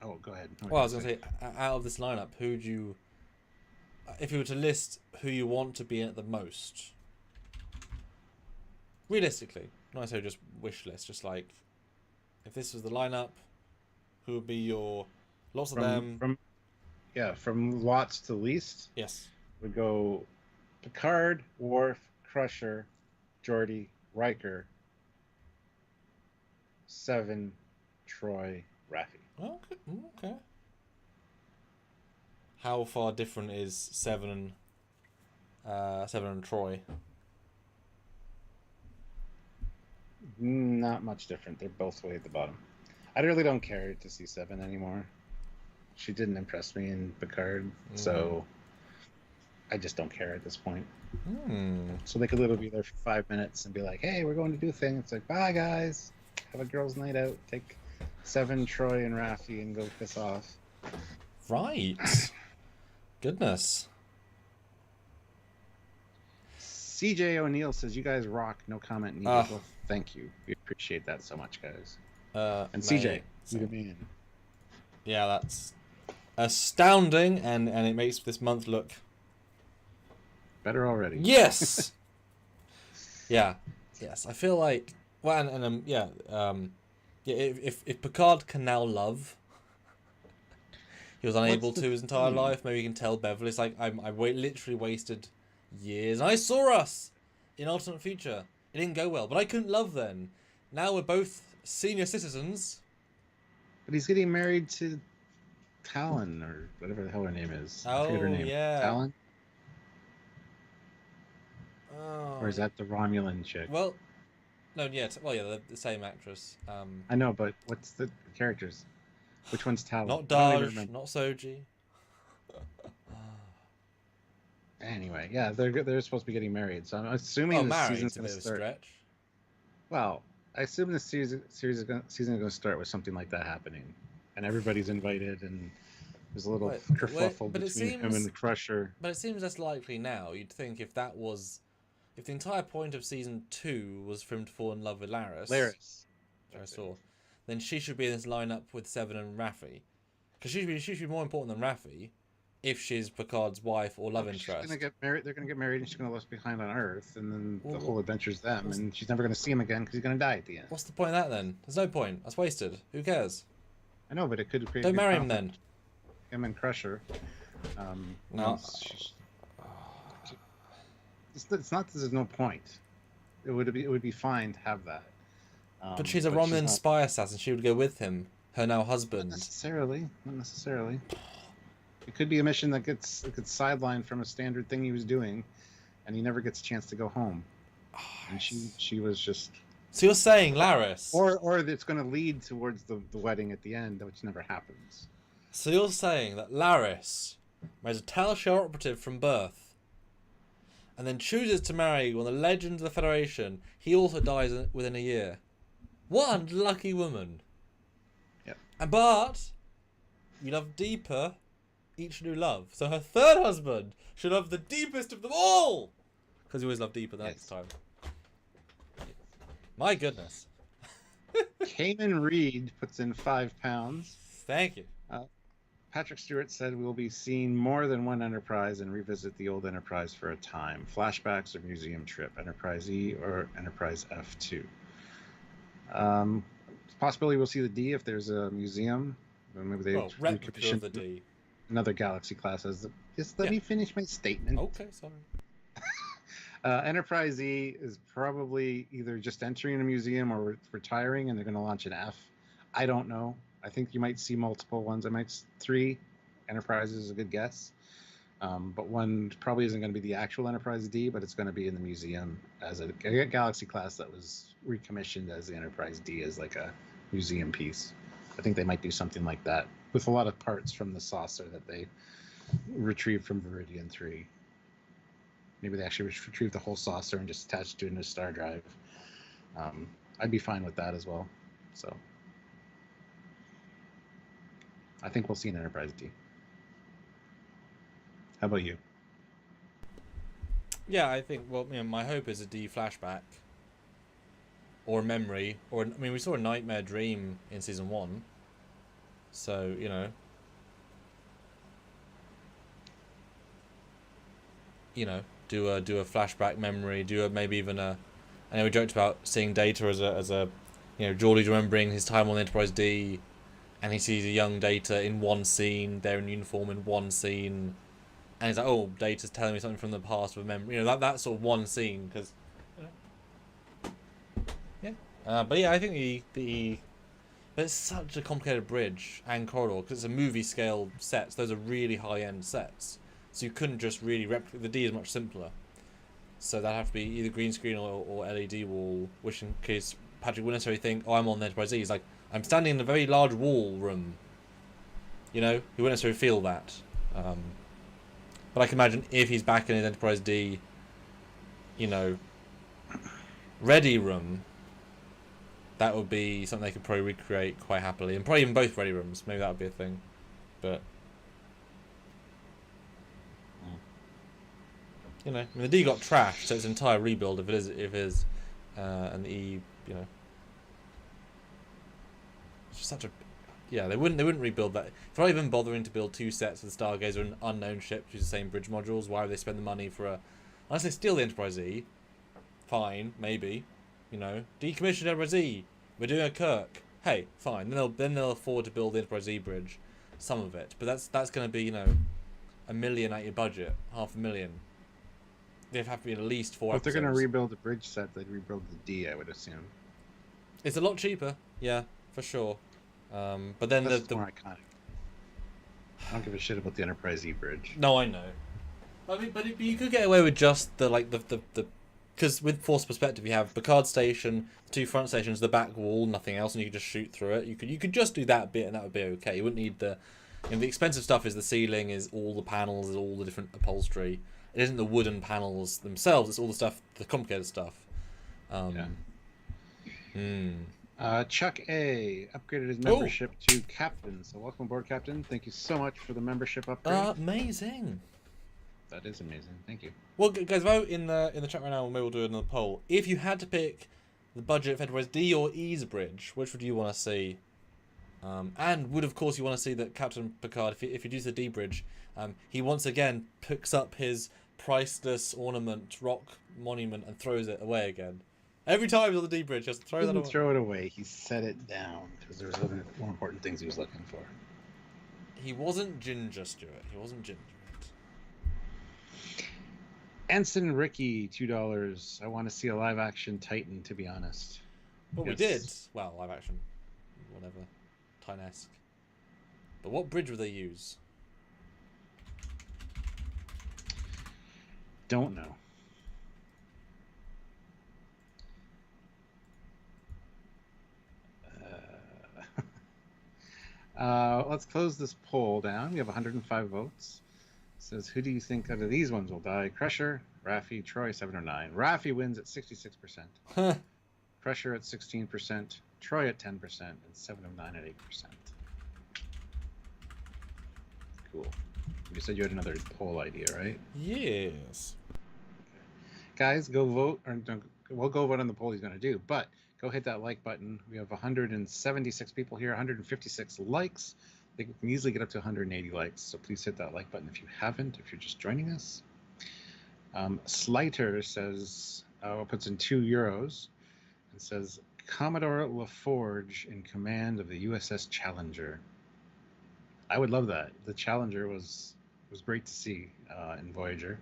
Oh, go ahead. Well, I was going to say, out of this lineup, who'd you, if you were to list who you want to be in it the most, realistically, not necessarily just wish list, just like, if this was the lineup, who would be your, lots of them? From lots to least. Yes. Would go Picard, Worf, Crusher, Geordi, Riker, Seven, Troy, Raffi. Okay. How far different is Seven and Troy? Not much different. They're both way at the bottom. I really don't care to see Seven anymore. She didn't impress me in Picard, so I just don't care at this point. So they could literally be there for 5 minutes and be like, "Hey, we're going to do things." It's like, "Bye, guys. Have a girls' night out. Take Seven, Troy, and Raffi and go piss off." Right. Goodness. CJ O'Neill says, "You guys rock. No comment needed." Well, thank you. We appreciate that so much, guys. And CJ, you the man. Yeah, that's astounding, and it makes this month look better already. Yes. Yes. I feel like if Picard can now love, he was unable to his entire life. Maybe he can tell Beverly. It's like I literally wasted years. I saw us in alternate future. It didn't go well, but I couldn't love then. Now we're both senior citizens. But he's getting married to Talon, or whatever the hell her name is. Oh, I forget her name. Yeah. Talon? Oh. Or is that the Romulan chick? Well, no, yeah. They're the same actress. I know, but what's the characters? Which one's Talon? Not Daj, not Soji. Anyway, yeah, they're supposed to be getting married, so I'm assuming the season's going to start. Stretch. Well, I assume the season is going to start with something like that happening, and everybody's invited, and there's a little kerfuffle between him and Crusher. But it seems less likely now. You'd think if the entire point of season 2 was for him to fall in love with Laris, which I saw, then she should be in this lineup with Seven and Raffi, because she should be more important than Raffi. If she's Picard's wife or love interest. They're going to get married, and she's going to left behind on Earth, and then the whole adventure's them, and she's never going to see him again because he's going to die at the end. What's the point of that then? There's no point. That's wasted. Who cares? I know, but it could create. Don't marry him then. Him and Crusher. No. It's not that there's no point. It would be fine to have that. But she's a Romulan spy assassin. She would go with him. Her now husband. Not necessarily. It could be a mission that gets sidelined from a standard thing he was doing, and he never gets a chance to go home. And she was just. So you're saying Laris? Or it's going to lead towards the wedding at the end, which never happens. So you're saying that Laris marries a Tal Shiar operative from birth, and then chooses to marry one of the legends of the Federation. He also dies within a year. What a lucky woman. Yep. But you love deeper each new love. So her third husband should love the deepest of them all, because you always love deeper the next time. My goodness. Cayman Reed puts in £5. Thank you. Patrick Stewart said we'll be seeing more than one Enterprise and revisit the old Enterprise for a time. Flashbacks or museum trip, Enterprise E or Enterprise F2. Possibility we'll see the D if there's a museum. Maybe they recommission the D. Another Galaxy class as just let me finish my statement. Okay, sorry. Enterprise E is probably either just entering a museum or retiring, and they're going to launch an F. I don't know. I think you might see multiple ones. 3 Enterprises is a good guess. But one probably isn't going to be the actual Enterprise D, but it's going to be in the museum as a Galaxy class that was recommissioned as the Enterprise D as like a museum piece. I think they might do something like that with a lot of parts from the saucer that they retrieved from Viridian 3. Maybe they actually retrieved the whole saucer and just attached it to a star drive. I'd be fine with that as well. So I think we'll see an Enterprise D. How about you? Yeah, I think. Well, my hope is a D flashback, or a memory, or we saw a nightmare dream in season 1, so do a flashback memory, maybe even a. I know we joked about seeing Data as a Geordie remembering his time on the Enterprise D, and he sees a young Data in one scene. They're in uniform in one scene. And he's like, "Oh, Data's telling me something from the past with memory." That sort of one scene, because, yeah. But yeah, I think but it's such a complicated bridge and corridor because it's a movie scale sets. Those are really high end sets, so you couldn't just really replicate. The D is much simpler, so that'd have to be either green screen or LED wall. Which, in case Patrick wouldn't necessarily think, "Oh, I'm on the Enterprise D," he's like, "I'm standing in a very large wall room." He wouldn't necessarily feel that. But I can imagine if he's back in his Enterprise D, ready room, that would be something they could probably recreate quite happily. And probably even both ready rooms. Maybe that would be a thing. But, the D got trashed, so it's an entire rebuild if it is. And the E, it's just such a... Yeah, they wouldn't rebuild that. If they're not even bothering to build 2 sets of the Stargazer and unknown ship to use the same bridge modules, why would they spend the money for a... Unless they steal the Enterprise E, fine, maybe. Decommission Enterprise E. We're doing a Kirk. Hey, fine. Then they'll afford to build the Enterprise E bridge, some of it. But that's going to be $1 million at your budget, $500,000. They'd have to be at least 4 Well, if episodes. they're going to rebuild the bridge set, they'd rebuild the D, I would assume. It's a lot cheaper, yeah, for sure. But then that's more iconic. I don't give a shit about the Enterprise E bridge. No, I know. But you could get away with just the because with forced perspective you have Picard station, 2 front stations, the back wall, nothing else, and you could just shoot through it. You could just do that bit and that would be okay. You wouldn't need the expensive stuff is the ceiling, is all the panels, is all the different upholstery. It isn't the wooden panels themselves. It's all the stuff, the complicated stuff. Chuck A upgraded his membership to Captain. So welcome aboard, Captain. Thank you so much for the membership upgrade. Amazing. That is amazing. Thank you. Well, guys, vote in the chat right now, and maybe we'll do another poll. If you had to pick the budget of Enterprise D or E's bridge, which would you want to see? And would, of course, you want to see that Captain Picard, if you do the D bridge, he once again picks up his priceless ornament, rock monument, and throws it away again. Every time he's on the D bridge, just throw that away. Throw it away. He set it down because there was other more important things he was looking for. He wasn't Ginger, Stuart. He wasn't Ginger. Ensign Ricky, $2. I want to see a live action Titan, to be honest. Well, yes. We did. Well, live action, whatever, Titan-esque. But what bridge would they use? Don't know. Let's close this poll down. We have 105 votes. It says, who do you think out of these ones will die? Crusher, Raffi, Troy, 7 or 9. Raffi wins at 66%. Crusher at 16%. Troy at 10%. And 7 of 9 at 8%. Cool. You said you had another poll idea, right? Yes. Guys, go vote. We'll go vote on the poll he's going to do. But go hit that like button. We have 176 people here, 156 likes. I think we can easily get up to 180 likes. So please hit that like button if you haven't, if you're just joining us. Slighter says, puts in €2 and says, Commodore LaForge in command of the USS Challenger. I would love that. The Challenger was great to see in Voyager.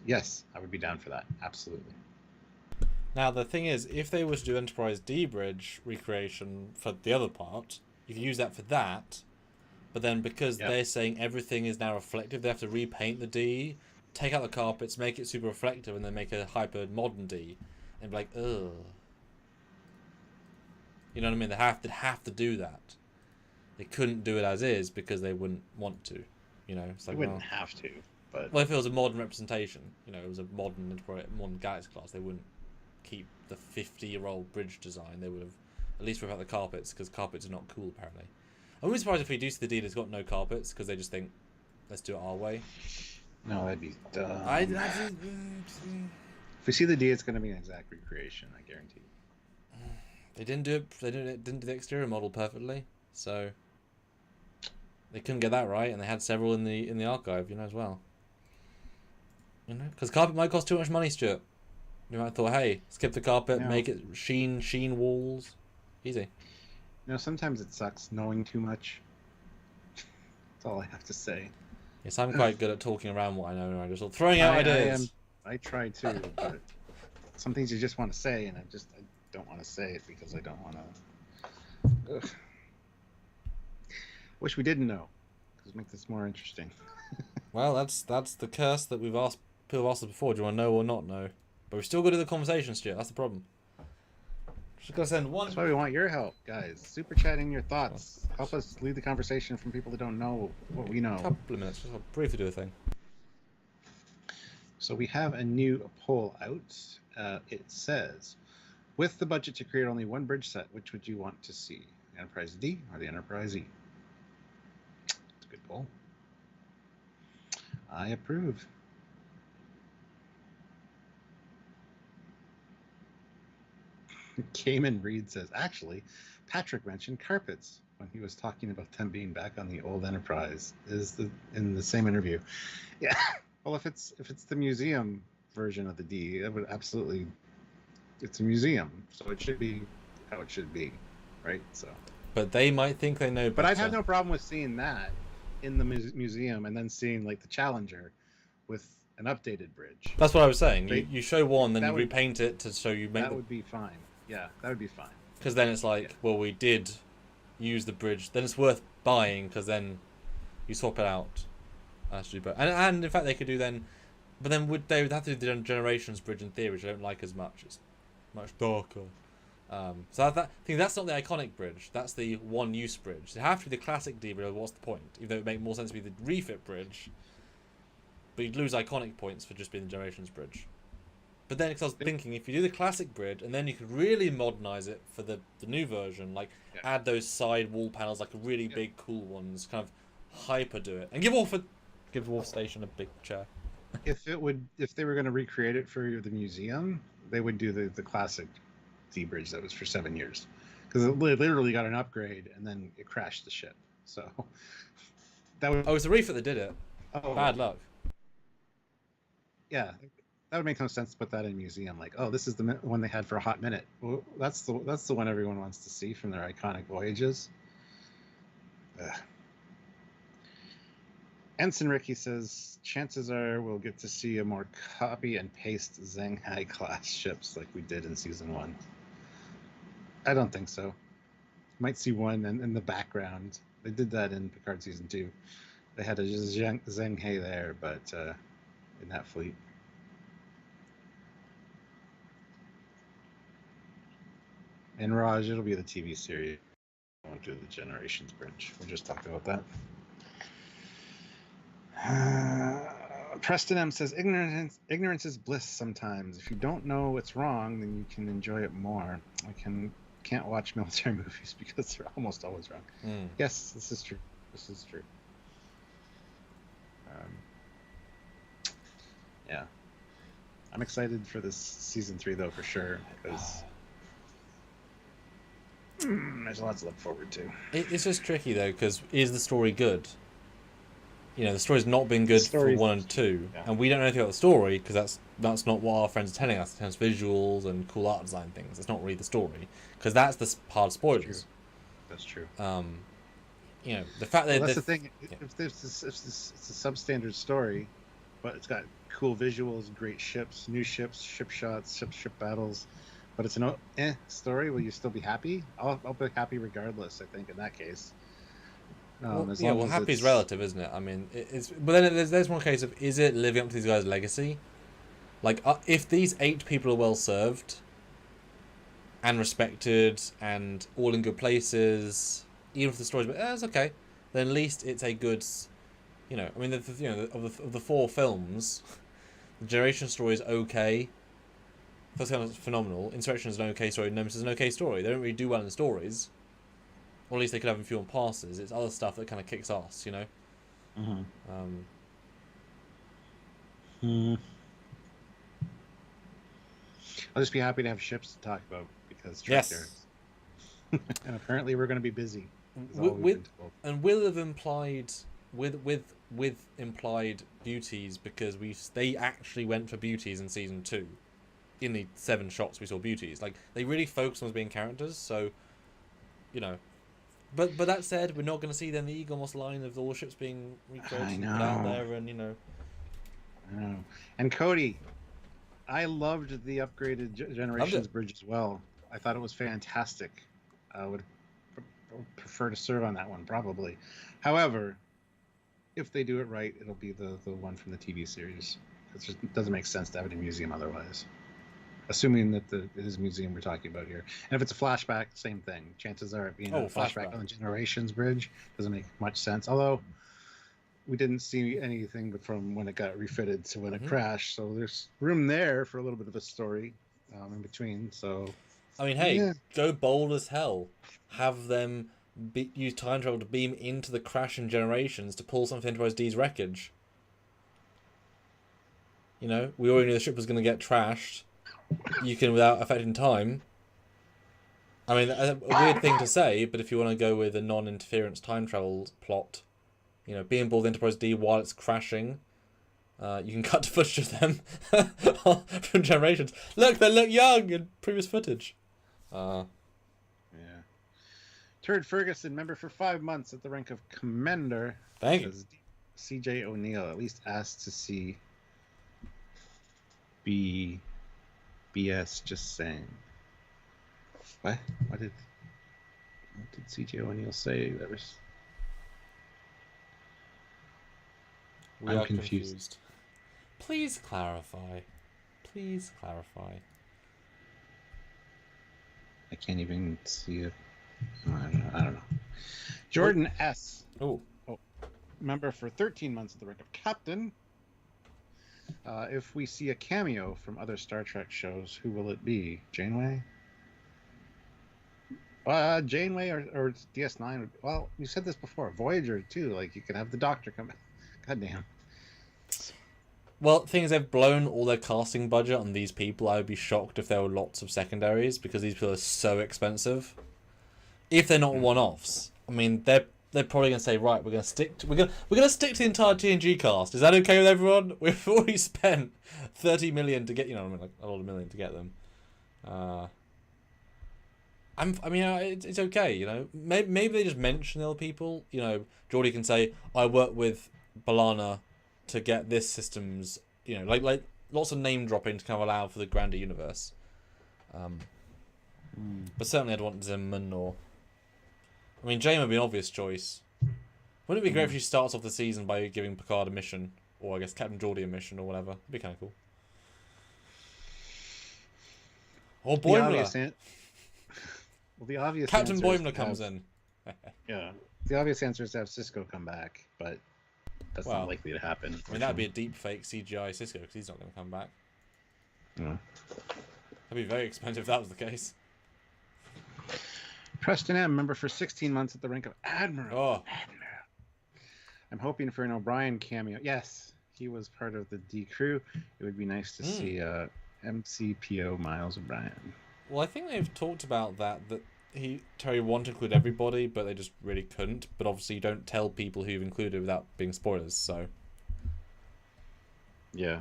Yes, I would be down for that. Absolutely. Now, the thing is, if they were to do Enterprise D bridge recreation for the other part, you could use that for that, But then because they're saying everything is now reflective, they have to repaint the D, take out the carpets, make it super reflective, and then make a hyper modern D, and be like, ugh. You know what I mean? They have to do that. They couldn't do it as is because they wouldn't want to. You know, it's like, they wouldn't have to. But well, if it was a modern representation, you know, it was a modern Galaxy class, they wouldn't keep the 50-year-old bridge design. They would have at least rip out the carpets, because carpets are not cool apparently. I wouldn't be surprised if we do see the D that's got no carpets, because they just think, let's do it our way. No, that'd be dumb. If we see the D, it's going to be an exact recreation, I guarantee. They didn't do it. They didn't do the exterior model perfectly, so they couldn't get that right, and they had several in the archive, you know, as well. You know, because carpet might cost too much money, Stuart. You might have thought, hey, skip the carpet, make it sheen walls, easy. You know, sometimes it sucks knowing too much. That's all I have to say. Yes, I'm quite good at talking around what I know, and I'm just throwing out ideas. I try too, but some things you just want to say, and I don't want to say it because I don't want to. Wish we didn't know, because make this more interesting. Well, that's the curse that people have asked us before. Do you want to know or not know? But we've still got to do the conversation, Stuart. That's the problem. Just gotta send one. That's why we want your help, guys. Super chatting your thoughts. Help us lead the conversation from people that don't know what we know. A couple of minutes. Just briefly do a thing. So we have a new poll out. It says, with the budget to create only one bridge set, which would you want to see? The Enterprise D or the Enterprise E? It's a good poll. I approve. Cayman Reed says, actually, Patrick mentioned carpets when he was talking about them being back on the old Enterprise in the same interview. Yeah. Well, if it's the museum version of the D, it would absolutely. It's a museum, so it should be how it should be, right? So. But they might think they know better. But I'd have no problem with seeing that in the museum, and then seeing like the Challenger with an updated bridge. That's what I was saying. You show one, then you repaint it to show you make. That would be fine. Yeah, that would be fine. Because then it's like, well, we did use the bridge. Then it's worth buying, because then you swap it out. And in fact, they could do then. But then they would have to do the Generations bridge in theory, which I don't like as much. It's much darker. So I think that's not the iconic bridge. That's the one-use bridge. It have to be the classic D bridge. What's the point? Even though it would make more sense to be the refit bridge. But you'd lose iconic points for just being the Generations bridge. But then, because I was thinking, if you do the classic bridge, and then you could really modernize it for the new version, like add those side wall panels, like really big, cool ones, kind of hyper do it, and give Worf Station a big chair. If they were going to recreate it for the museum, they would do the classic D bridge that was for 7 years, because it literally got an upgrade and then it crashed the ship. So that would. Oh, it's the refit that did it. Oh, bad luck. Yeah. That would make no sense to put that in a museum. Like, oh, this is the one they had for a hot minute. Well, that's the one everyone wants to see from their iconic voyages. Ugh. Ensign Ricky says, chances are we'll get to see a more copy and paste Zhanghai class ships like we did in season 1. I don't think so. Might see one in the background. They did that in Picard season 2. They had a Zhanghai there, but in that fleet. And Raj, it'll be the TV series. I won't do the Generations bridge. We'll just talk about that. Preston M says, ignorance is bliss sometimes. If you don't know what's wrong, then you can enjoy it more. Can't watch military movies because they're almost always wrong. Yes, this is true. This is true. Yeah. I'm excited for this season 3 though, for sure, because there's lots to look forward to. It's just tricky though, because is the story good? You know, the story's not been good for 1 and 2, and we don't know anything about the story because that's not what our friends are telling us. It tells visuals and cool art design things. It's not really the story, because that's the hard spoilers. That's true. You know, the fact that that's the thing. Yeah. If it's a substandard story, but it's got cool visuals, great ships, new ships, ship shots, ship battles, but it's an story, will you still be happy? I'll be happy regardless, I think, in that case. As yeah, long well, as happy's it's relative, isn't it? I mean, it's but then there's one case of, is it living up to these guys' legacy? Like, if these 8 people are well served and respected and all in good places, even if the story's, but it's okay, then at least it's a good, you know. I mean, of the 4 films, the Generation story is okay. First Count is phenomenal. Insurrection is an okay story. Nemesis is an okay story. They don't really do well in the stories, or at least they could have a few on passes. It's other stuff that kind of kicks ass, you know. Hmm. I'll just be happy to have ships to talk about because Trekyards. And apparently we're going to be busy. With implied implied beauties, because they actually went for beauties in season 2. In the 7 shots we saw beauties. Like, they really focused on being characters, so, you know. But that said, we're not going to see then the Eagle Moss line of all the ships being recreated and put out there, and, you know. I know. And Cody, I loved the upgraded Generations bridge as well. I thought it was fantastic. I would prefer to serve on that one, probably. However, if they do it right, it'll be the one from the TV series. It doesn't make sense to have it in a museum otherwise. Assuming that it is a museum we're talking about here. And if it's a flashback, same thing. Chances are it being a flashback on the Generations bridge doesn't make much sense. Although we didn't see anything from when it got refitted to when it crashed. So there's room there for a little bit of a story in between. So, I mean, hey, go bold as hell. Have them use time travel to beam into the crash in Generations to pull something Enterprise D's wreckage. You know, we already knew the ship was going to get trashed. You can, without affecting time. I mean, a weird thing to say, but if you want to go with a non-interference time travel plot, you know, being aboard Enterprise D while it's crashing, you can cut to footage of them from Generations. Look, they look young in previous footage. Yeah. Turd Ferguson, member for 5 months at the rank of Commander. Thank you. CJ O'Neill at least asked to see BS just saying. What did CJ O'Neill say? I'm confused. Please clarify. Please clarify. I can't even see it. I don't know. Jordan S. Oh. Member for 13 months at the rank of Captain. If we see a cameo from other Star Trek shows, who will it be? Janeway? Janeway or DS9? Well, you said this before. Voyager, too. Like, you could have the Doctor come back. God damn. Well, the thing is, they've blown all their casting budget on these people. I would be shocked if there were lots of secondaries, because these people are so expensive. If they're not one-offs. I mean, they're probably gonna say, right, we're gonna stick to the entire TNG cast. Is that okay with everyone? We've already spent 30 million to get, you know, I mean, like a lot of million to get them. It's okay, you know. Maybe they just mention the other people. You know, Geordie can say, I work with Balana to get this system's, you know, like lots of name dropping to kind of allow for the grander universe. But certainly I'd want Zimmerman or... I mean, Jane would be an obvious choice. Wouldn't it be great if she starts off the season by giving Picard a mission? Or I guess Captain Geordie a mission or whatever. It'd be kind of cool. Or Boimler. The obvious Captain Boimler comes in. Yeah. The obvious answer is to have Cisco come back, but that's not likely to happen. I mean, that'd be a deep fake CGI Cisco, because he's not going to come back. Yeah. That'd be very expensive if that was the case. Preston M, member for 16 months at the rank of Admiral. Oh. Admiral. I'm hoping for an O'Brien cameo. Yes, he was part of the D crew. It would be nice to see MCPO Miles O'Brien. Well, I think they've talked about that Terry wanted to include everybody, but they just really couldn't. But obviously you don't tell people who you've included without being spoilers, so... Yeah.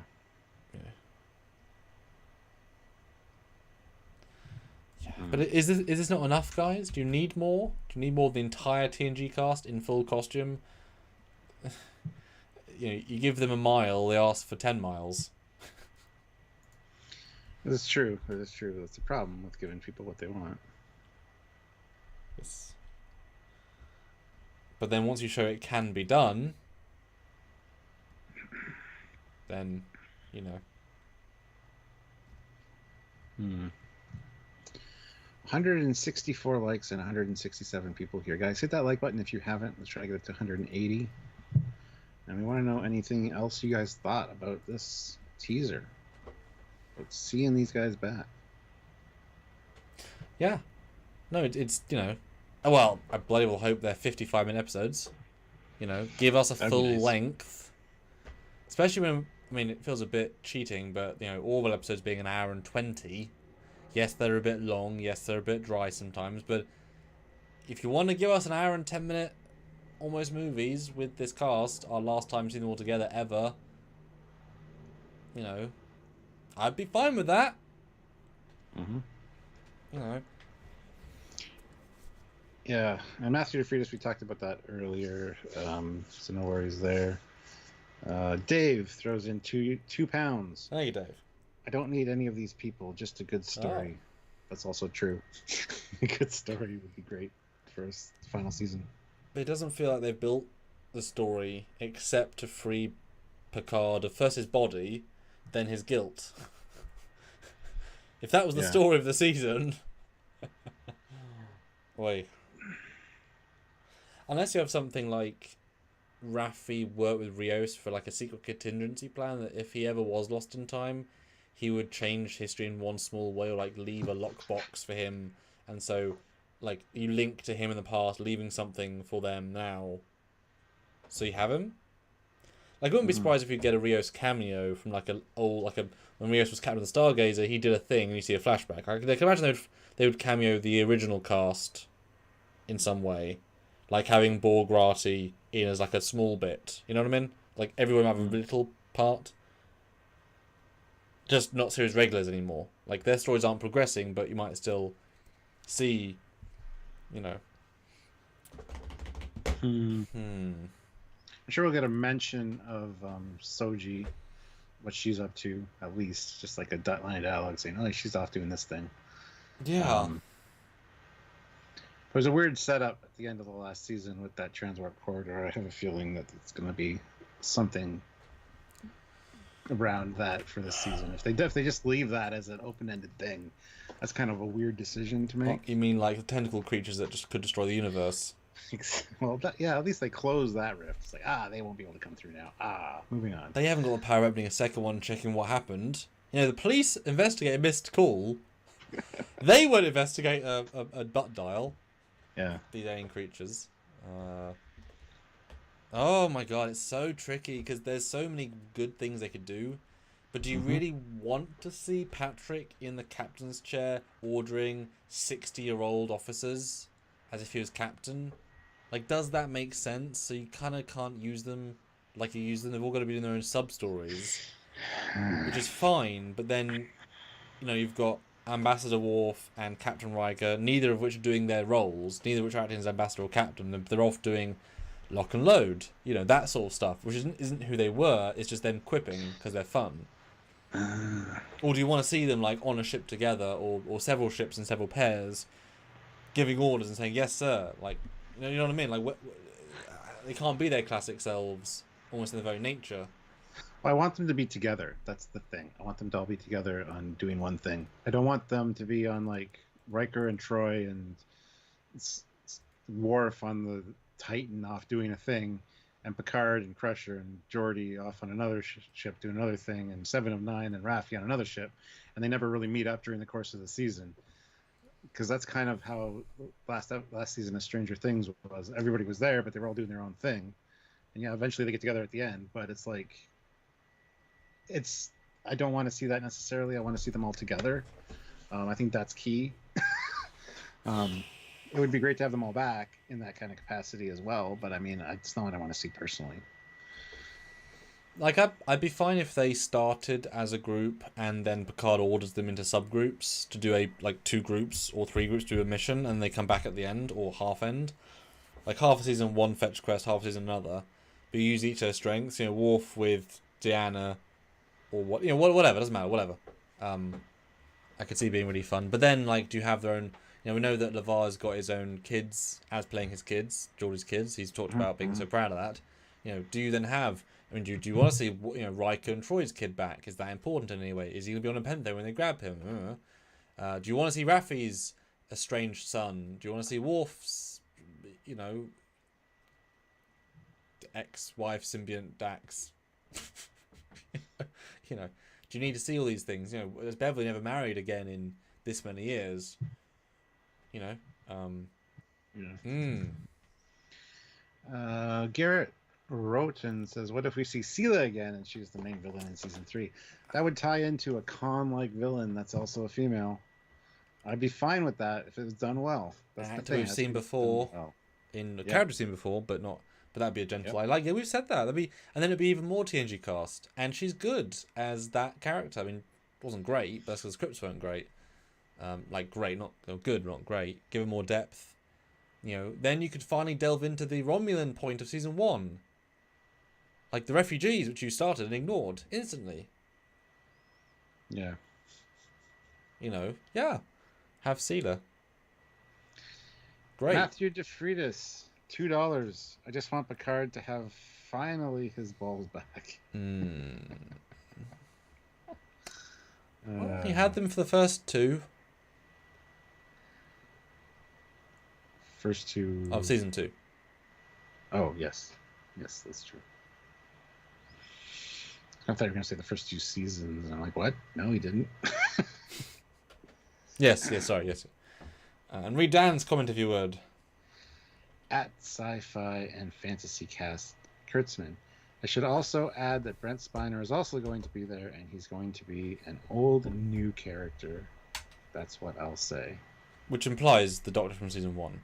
But is this not enough, guys? Do you need more? Do you need more of the entire TNG cast in full costume? You know, you give them a mile, they ask for 10 miles. That's true. That's true. That's the problem with giving people what they want. Yes. But then once you show it can be done, then, you know. 164 likes and 167 people here. Guys, hit that like button if you haven't. Let's try to get it to 180. And we want to know anything else you guys thought about this teaser. About seeing these guys back. Yeah. No, it's, you know... Well, I bloody well hope they're 55-minute episodes. You know, give us a full length. Especially when... I mean, it feels a bit cheating, but, you know, Orville episodes being an hour and 20... Yes, they're a bit long. Yes, they're a bit dry sometimes. But if you want to give us an hour and 10-minute almost movies with this cast, our last time seeing them all together ever, you know, I'd be fine with that. Mm-hmm. You know. Yeah, and Matthew DeFreitas, we talked about that earlier, so no worries there. Dave throws in two pounds. Thank you, Dave. I don't need any of these people, just a good story. Oh. That's also true. A good story would be great for a final season. But it doesn't feel like they've built the story except to free Picard of first his body, then his guilt. If that was the story of the season... Wait. Unless you have something like Raffi work with Rios for like a secret contingency plan that if he ever was lost in time, he would change history in one small way, or like leave a lockbox for him, and so like you link to him in the past, leaving something for them now. So you have him. Like, I wouldn't be surprised if you get a Rios cameo from like when Rios was captain of the Stargazer, he did a thing and you see a flashback. I can imagine they would cameo the original cast in some way, like having Borgrati in as like a small bit. You know what I mean? Like everyone have a little part. Just not series regulars anymore. Like, their stories aren't progressing, but you might still see, you know. I'm sure we'll get a mention of Soji, what she's up to, at least. Just like a line of dialogue saying, oh, she's off doing this thing. Yeah. There was a weird setup at the end of the last season with that transwarp corridor. I have a feeling that it's going to be something around that for this season. If they just leave that as an open-ended thing, that's kind of a weird decision to make. What, you mean like the tentacle creatures that just could destroy the universe? Well, at least they close that rift. It's like, they won't be able to come through now. Moving on. They haven't got the power of opening a second one, checking what happened. You know, the police investigate a missed call. They won't investigate a butt dial. Yeah. These alien creatures. Oh my god, it's so tricky because there's so many good things they could do. But do you really want to see Patrick in the captain's chair ordering 60-year-old officers as if he was captain? Like, does that make sense? So you kind of can't use them like you use them. They've all got to be doing their own sub-stories, which is fine. But then, you know, you've got Ambassador Worf and Captain Riker, neither of which are doing their roles, neither of which are acting as ambassador or captain. They're off doing lock and load, you know, that sort of stuff, which isn't who they were. It's just them quipping because they're fun. Or do you want to see them like on a ship together, or several ships in several pairs, giving orders and saying yes sir? Like, you know what I mean? Like, they can't be their classic selves, almost in their very nature. Well, I want them to be together. That's the thing. I want them to all be together on doing one thing. I don't want them to be on like Riker and Troy and Worf on the Titan off doing a thing, and Picard and Crusher and Geordi off on another ship doing another thing, and Seven of Nine and Raffi on another ship, and they never really meet up during the course of the season. Because that's kind of how last season of Stranger Things was. Everybody was there, but they were all doing their own thing. And yeah, eventually they get together at the end, but it's like, I don't want to see that necessarily. I want to see them all together. I think that's key. It would be great to have them all back in that kind of capacity as well, but I mean, it's not what I want to see personally. Like, I'd be fine if they started as a group and then Picard orders them into subgroups to do two groups or 3 groups to do a mission, and they come back at the end or half end. Like, half a season one fetch quest, half a season another. But you use each their strengths. You know, Worf with Deanna, or whatever. Doesn't matter. Whatever. I could see it being really fun. But then, like, do you have their own? You know, we know that LeVar's got his own kids as playing his kids, George's kids. He's talked about being so proud of that. You know, do you then have? I mean, do you want to see Riker and Troy's kid back? Is that important in any way? Is he gonna be on a pentho when they grab him? Do you want to see Raffi's estranged son? Do you want to see Worf's, ex-wife symbiont Dax? Do you need to see all these things? Has Beverly never married again in this many years? Garrett wrote and says, "What if we see Sela again and she's the main villain in season 3? That would tie into a Khan-like villain that's also a female. I'd be fine with that if it was done well." That's the thing. We've seen before in the character seen before, but not. But that'd be a gentle. Yeah, we've said that. And then it'd be even more TNG cast, and she's good as that character. I mean, it wasn't great, but that's because the scripts weren't great. Great, not good, not great. Give her more depth. Then you could finally delve into the Romulan point of season 1, like the refugees, which you started and ignored instantly. Yeah. Have Sela. Great. Matthew DeFriedis, $2. I just want Picard to have finally his balls back. Well, he had them for the first 2. First 2 of season 2. Oh, yes, that's true. I thought you were going to say the first 2 seasons, and I'm like, what? No, he didn't. Yes. And read Dan's comment if you would. At Sci-Fi and Fantasy Cast Kurtzman. I should also add that Brent Spiner is also going to be there, and he's going to be an old new character. That's what I'll say. Which implies the Doctor from season 1.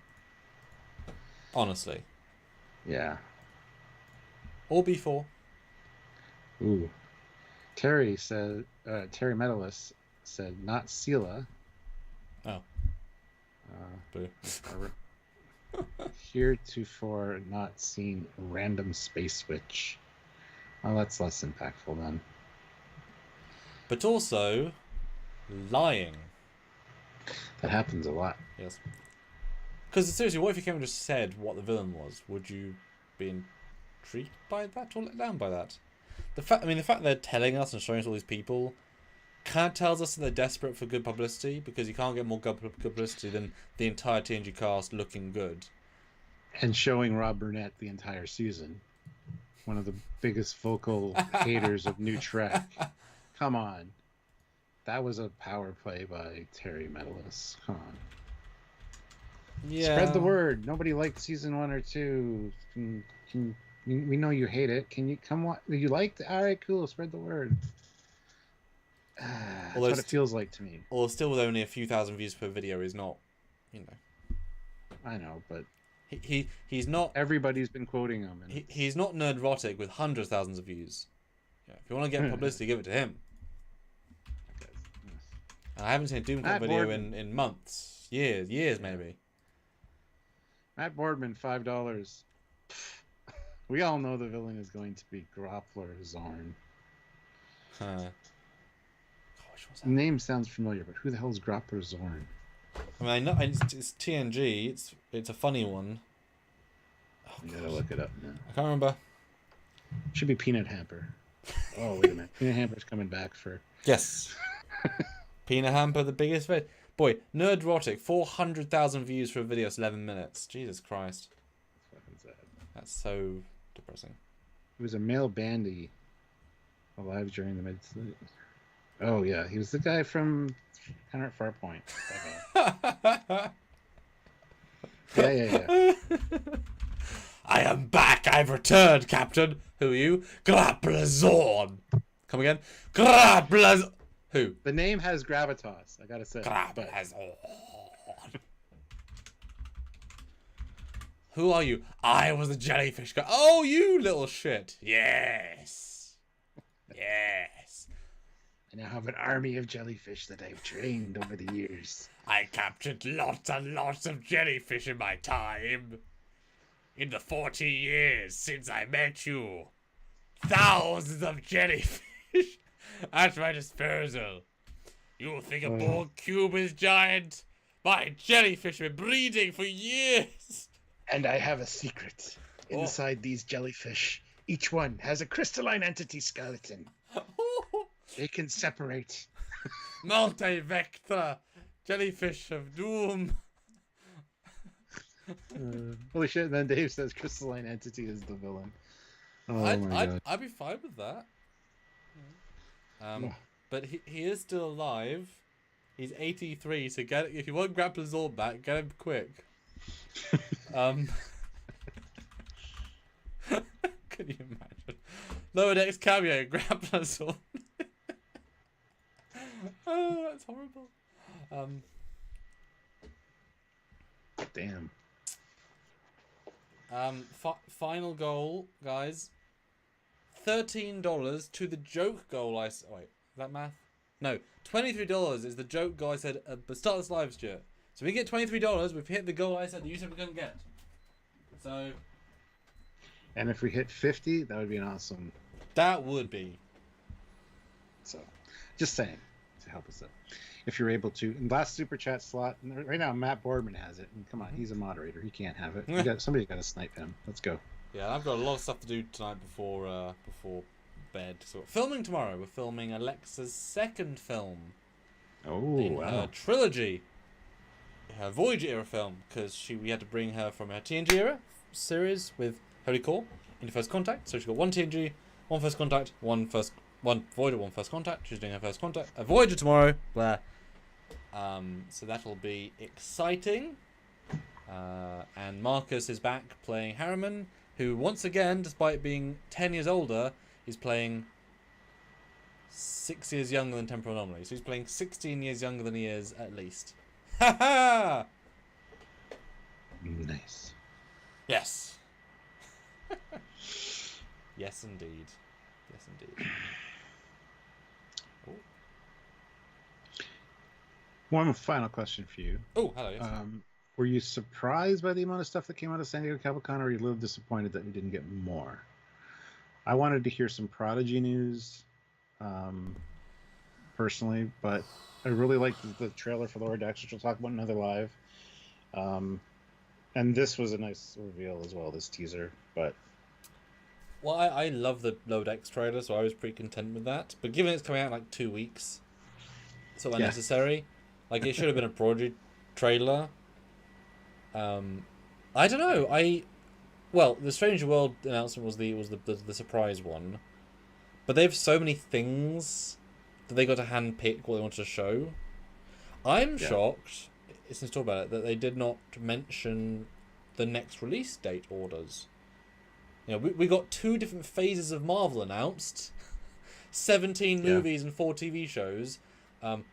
Honestly. Yeah. Or before. Ooh. Terry Medalist said, not Sela. Oh. Boo. Heretofore not seen random space witch. Well, that's less impactful then. But also, lying. That happens a lot. Yes. Because seriously, what if you came and just said what the villain was? Would you be intrigued by that or let down by that? The fact they're telling us and showing us all these people kind of tells us that they're desperate for good publicity, because you can't get more good publicity than the entire TNG cast looking good. And showing Rob Burnett the entire season. One of the biggest vocal haters of New Trek. Come on. That was a power play by Terry Medalist. Come on. Yeah. Spread the word. Nobody liked season 1 or 2. We know you hate it. Can you come on? You liked it? All right, cool. Spread the word. That's what it feels like to me. Although still with only a few thousand views per video is not, I know, but he's not. Everybody's been quoting him. He's not nerdrotic with hundreds of thousands of views. If you want to get publicity, give it to him. I haven't seen a Doomcott video in months, years maybe. Matt Boardman, $5. We all know the villain is going to be Groppler Zorn. Huh. The name sounds familiar, but who the hell is Groppler Zorn? I mean, I know it's TNG. It's a funny one. You gotta look it up now. I can't remember. Should be Peanut Hamper. Oh, wait a minute. Peanut Hamper's coming back for... Yes. Peanut Hamper, the biggest vid. Boy, Nerdrotic, 400,000 views for a video. It's 11 minutes. Jesus Christ. That's fucking sad. That's so depressing. He was a male bandy alive during the mid-sleep. Oh, yeah. He was the guy from Hunter at Farpoint. Yeah. I am back. I've returned, Captain. Who are you? Grablazorn. Come again? Grablazorn. Who? The name has gravitas, I gotta say. Grablazorn. Who are you? I was the jellyfish guy. Oh, you little shit. Yes. Yes. I now have an army of jellyfish that I've trained over the years. I captured lots and lots of jellyfish in my time. In the 40 years since I met you. Thousands of jellyfish at my disposal. You think a Borg cube is giant? My jellyfish have been breeding for years. And I have a secret. Oh. Inside these jellyfish, each one has a crystalline entity skeleton. They can separate. Multi-vector jellyfish of doom. Holy shit! And then Dave says crystalline entity is the villain. Oh my god! I'd be fine with that. But he is still alive. He's 83, so if you want Grappler's Orb back, get him quick. Can you imagine? Lower Decks cameo, Grappler's Orb. Oh, that's horrible. Damn. Final goal, guys. $13 to the joke goal. Wait, is that math? No, $23 is the joke goal I said at the start of this live stream. So we get $23. We've hit the goal I said that you said we're gonna get. So. And if we hit 50, that would be an awesome. That would be. So, just saying to help us out. If you're able to, in last super chat slot right now, Matt Boardman has it. And come on, he's a moderator. He can't have it. Somebody's got to snipe him. Let's go. Yeah, I've got a lot of stuff to do tonight before bed. So filming tomorrow. We're filming Alexa's second film. Oh, in wow. her trilogy, her Voyager era film, because we had to bring her from her TNG era series with Holy Core into First Contact. So she's got one TNG, one First Contact, one Voyager, one First Contact. She's doing her First Contact, a Voyager tomorrow. Blah. So that'll be exciting. And Marcus is back playing Harriman, who once again, despite being 10 years older, is playing 6 years younger than Temporal Anomaly. So he's playing 16 years younger than he is, at least. Ha ha! Nice. Yes. Yes, indeed. Yes, indeed. Oh. One final question for you. Oh, hello. Yes. Were you surprised by the amount of stuff that came out of San Diego Cavalcon, or were you a little disappointed that we didn't get more? I wanted to hear some Prodigy news, personally, but I really liked the trailer for Lower Decks, which we'll talk about in another live. And this was a nice reveal as well, this teaser. But well, I love the Lower Decks trailer, so I was pretty content with that. But given it's coming out in like 2 weeks, it's sort of unnecessary. Like, it should have been a Prodigy trailer. I don't know. Well, the Strange World announcement was the surprise one, but they have so many things that they got to handpick what they wanted to show. I'm shocked, since talk about it, that they did not mention the next release date orders. You know, we got 2 different phases of Marvel announced, 17 movies and 4 TV shows.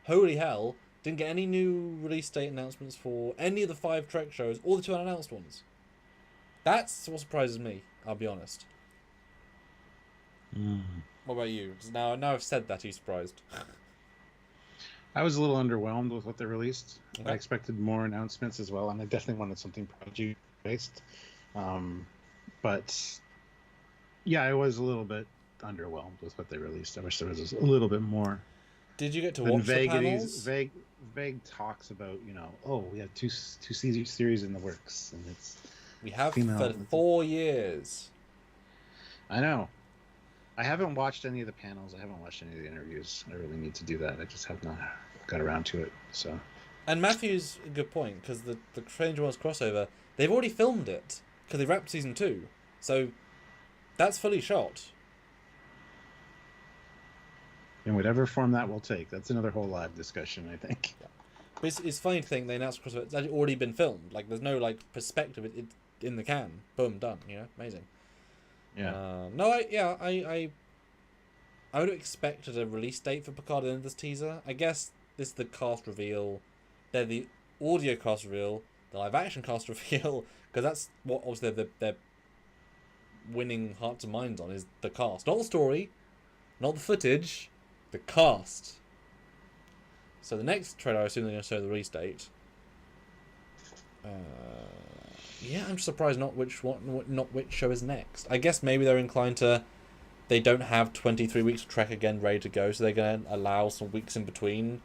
Holy hell! Didn't get any new release date announcements for any of the 5 Trek shows, or the 2 unannounced ones. That's what surprises me, I'll be honest. What about you? 'Cause now I've said that, are you surprised? I was a little underwhelmed with what they released. Okay. I expected more announcements as well, and I definitely wanted something Prodigy-based. But, yeah, I was a little bit underwhelmed with what they released. I wish there was a little bit more. Did you get to watch the panels? Vague talks about, we have two series in the works, and it's we have for 4 years. I know. I haven't watched any of the panels. I haven't watched any of the interviews. I really need to do that. I just have not got around to it. So. And Matthew's a good point, because the Strange Worlds crossover, they've already filmed it because they wrapped season 2, so that's fully shot. In whatever form that will take. That's another whole live discussion, I think. Yeah. But it's funny to think they announced crossover. It's actually already been filmed. Like, there's no perspective. It's in the can. Boom, done. Amazing. Yeah. I would have expected a release date for Picard in this teaser. I guess this is the cast reveal. They're the audio cast reveal, the live action cast reveal, because that's what obviously they're winning hearts and minds on, is the cast, not the story, not the footage. The cast. So the next trailer, I assume they're going to show the release date. I'm surprised not which show is next. I guess maybe they're inclined to. They don't have 23 weeks of Trek again ready to go, so they're going to allow some weeks in between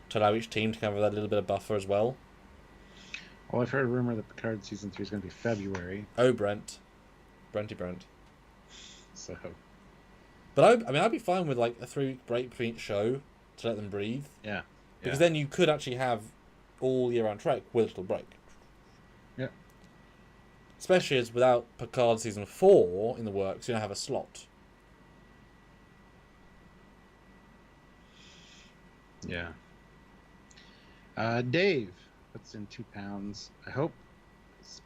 to allow each team to have that little bit of buffer as well. Well, I've heard a rumor that Picard season 3 is going to be February. Oh, Brent. Brent. So. But I'd be fine with like a 3-week break between each show to let them breathe. Yeah. Because then you could actually have all year round Trek with a little break. Yeah. Especially as without Picard season 4 in the works, you don't have a slot. Yeah. Dave puts in £2. I hope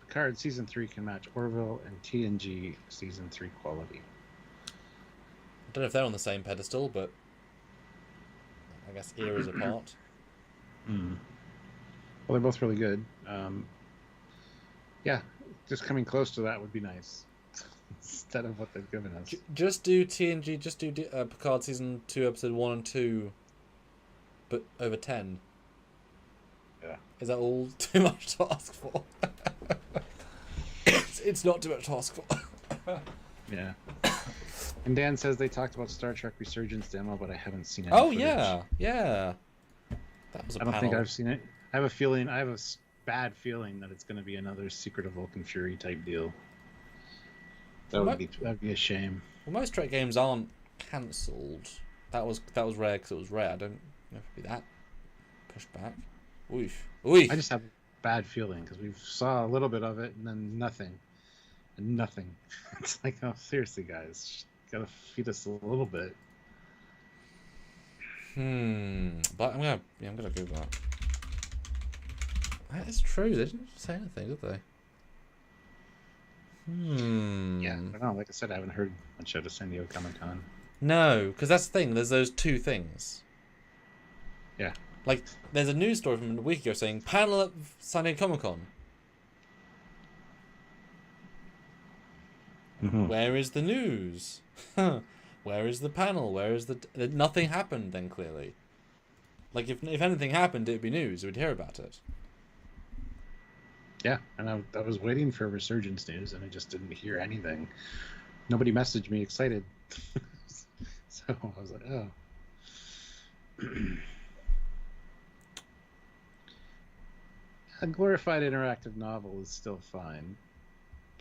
Picard season 3 can match Orville and TNG season 3 quality. I don't know if they're on the same pedestal, but I guess eras apart. Well, they're both really good. Yeah, just coming close to that would be nice. Instead of what they've given us. Just do TNG, just do Picard season 2, episode 1 and 2, but over 10. Yeah. Is that all too much to ask for? It's not too much to ask for. Yeah. And Dan says they talked about Star Trek Resurgence demo, but I haven't seen it. Oh, yeah. That was a I don't panel. think I've seen it. I have a bad feeling that it's going to be another Secret of Vulcan Fury type deal. That'd be a shame. Well, most Trek games aren't cancelled. That was rare because it was rare. I don't know if it'd be that pushed back. Oof. I just have a bad feeling because we saw a little bit of it and then nothing. And nothing. It's like, oh, seriously, guys. Gotta feed us a little bit. But I'm gonna Google that. That is true. They didn't say anything, did they? Yeah, I don't know. Like I said, I haven't heard much out of San Diego Comic-Con. No, because that's the thing. There's those two things. Yeah. Like, there's a news story from a week ago saying panel at San Diego Comic-Con. Where is the news? Where is the panel? Where is the... Nothing happened then, clearly. Like, if anything happened, it would be news. We'd hear about it. Yeah, and I was waiting for Resurgence news, and I just didn't hear anything. Nobody messaged me excited. So I was like, oh. A glorified interactive novel is still fine.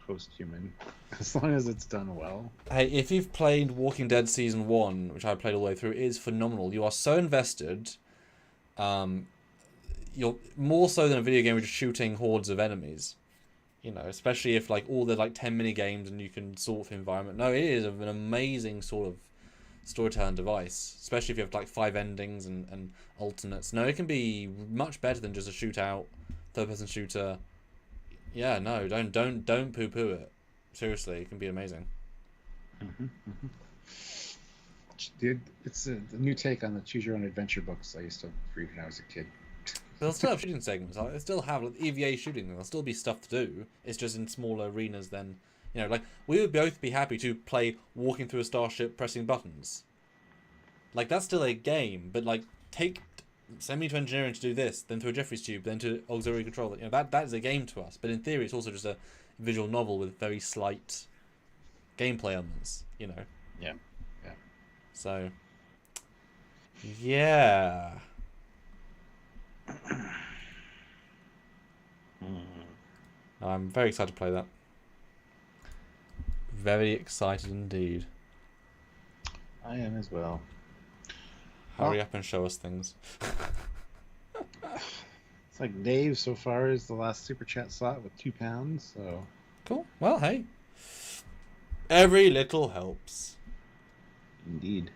Post-human. As long as it's done well. Hey, if you've played Walking Dead Season 1, which I played all the way through, it is phenomenal. You are so invested. You're more so than a video game, which is shooting hordes of enemies. You know, especially if like all the like 10 mini games and you can sort of environment. No, it is an amazing sort of storytelling device. Especially if you have like 5 endings and alternates. No, it can be much better than just a shootout, third-person shooter. Yeah, no, don't poo-poo it. Seriously, it can be amazing. Dude, it's a new take on the Choose Your Own Adventure books I used to read when I was a kid. They'll still have shooting segments. They'll still have like, EVA shooting. There'll still be stuff to do. It's just in smaller arenas than... You know, like, we would both be happy to play walking through a starship pressing buttons. Like, that's still a game, but, like, send me to engineering to do this, then to a Jeffries tube, then to auxiliary control. You know, that is a game to us. But in theory, it's also just a visual novel with very slight gameplay elements, you know. Yeah. So, yeah. I'm very excited to play that. Very excited indeed. I am as well. Hurry up and show us things. It's like Dave so far is the last super chat slot with £2, so Cool. Well, hey. Every little helps. indeed.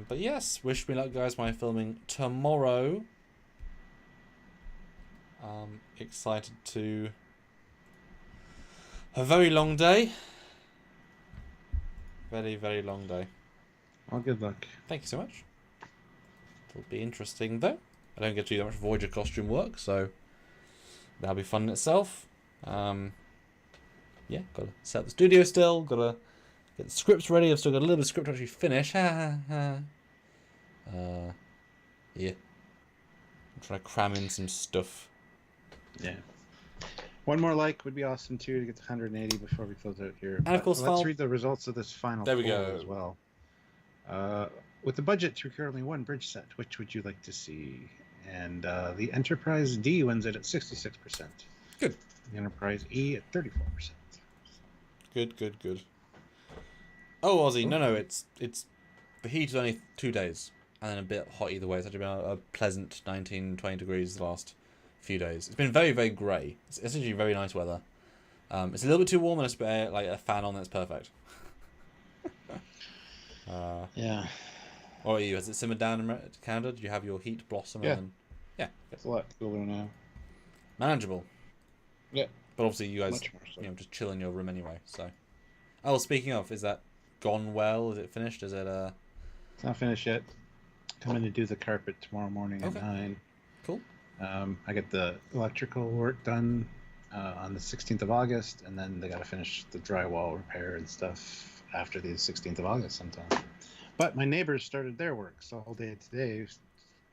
But yes, wish me luck, guys. My filming tomorrow. Excited to a very long day. Very, very long day. Well, good luck. Thank you so much. It'll be interesting, though. I don't get to do that much Voyager costume work, so that'll be fun in itself. Yeah, got to set up the studio still. Got to get the scripts ready. I've still got a little bit of script to actually finish. Yeah. I'm trying to cram in some stuff. Yeah. One more like would be awesome too to get to 180 before we close out here. And of course, let's read the results of this final There we poll go. as well. with the budget to procure only one bridge set, which would you like to see? And the Enterprise D wins it at 66%. Good. The Enterprise E at 34%. Good. Oh, Aussie, no, it's the heat is only 2 days, and then a bit hot either way. It's actually been a pleasant 19, 20 degrees the last few days. It's been very, very grey. It's actually very nice weather. It's a little bit too warm, and it's like a fan on. That's perfect. Yeah. What about you? Has it simmered down in Canada? Do you have your heat blossom? Yeah. Yeah. It's a lot cooler now. Manageable. Yeah. But obviously, you guys, Much more so. just chill in your room anyway. So. Oh, speaking of, is that gone well? Is it finished? Is it It's not finished yet. Coming to do the carpet tomorrow morning at 9. Cool. I get the electrical work done on the 16th of August, and then they got to finish the drywall repair and stuff after the 16th of August sometime. But my neighbors started their work, so all day today,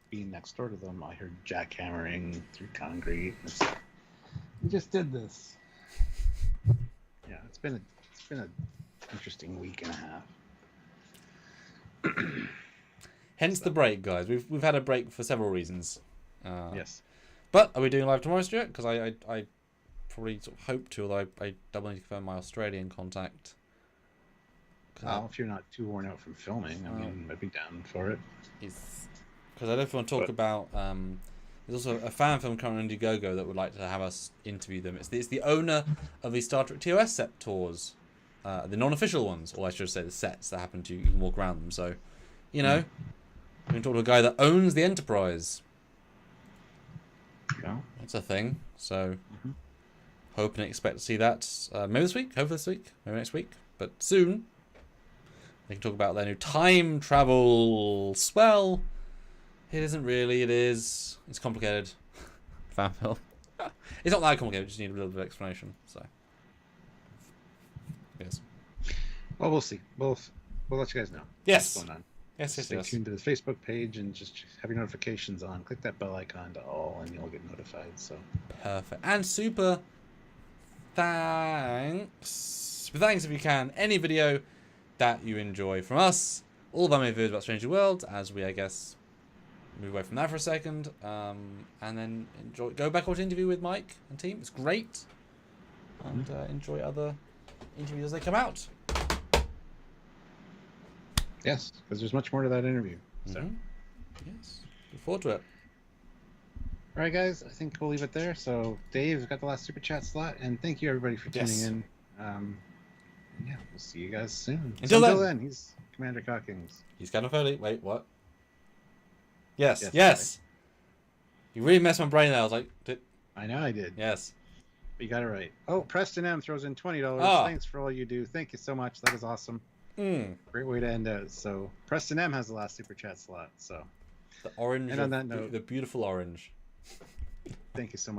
being next door to them, I heard jackhammering through concrete. We just did this. Yeah, it's been an interesting week and a half. Hence the break, guys. We've had a break for several reasons. Yes. But are we doing live tomorrow, Stuart? Because I probably sort of hope to, although I double need to confirm my Australian contact. Well, if you're not too worn out from filming, I mean, I'd be down for it. Because I don't know if we want to talk about. There's also a fan film currently on Indiegogo that would like to have us interview them. It's the owner of the Star Trek TOS set tours, the non-official ones, or I should say the sets that happen to you can walk around them. So, we can talk to a guy that owns the Enterprise. Yeah. That's a thing. So, hope and expect to see that maybe this week, hopefully this week, maybe next week, but soon. They can talk about their new time travel swell. It isn't really. It is. It's complicated. Fan film. It's not that complicated. We just need a little bit of explanation. So, yes. Well, we'll see. We'll let you guys know. Yes. What's going on. Yes. Stay tuned to the Facebook page and just have your notifications on. Click that bell icon to all, and you'll get notified. So perfect. And super thanks. But thanks if you can. Any video that you enjoy from us. All of our main videos about Strange New Worlds, as we, I guess, move away from that for a second, and then go back watch the interview with Mike and team. It's great, and enjoy other interviews as they come out. yes, because there's much more to that interview. So yes, look forward to it. All right, guys, I think we'll leave it there. So Dave got the last super chat slot, and thank you everybody for tuning in. Yeah, we'll see you guys soon. Until then, he's Commander Cockings. He's kind of Foley. Wait, what? Yes. Right. You really messed my brain there. I was like, I know I did. yes. But you got it right. Oh, Preston M throws in $20. Oh. Thanks for all you do. Thank you so much. That is awesome. Great way to end out. So Preston M has the last super chat slot. So The orange. And on that note, the beautiful orange. thank you so much.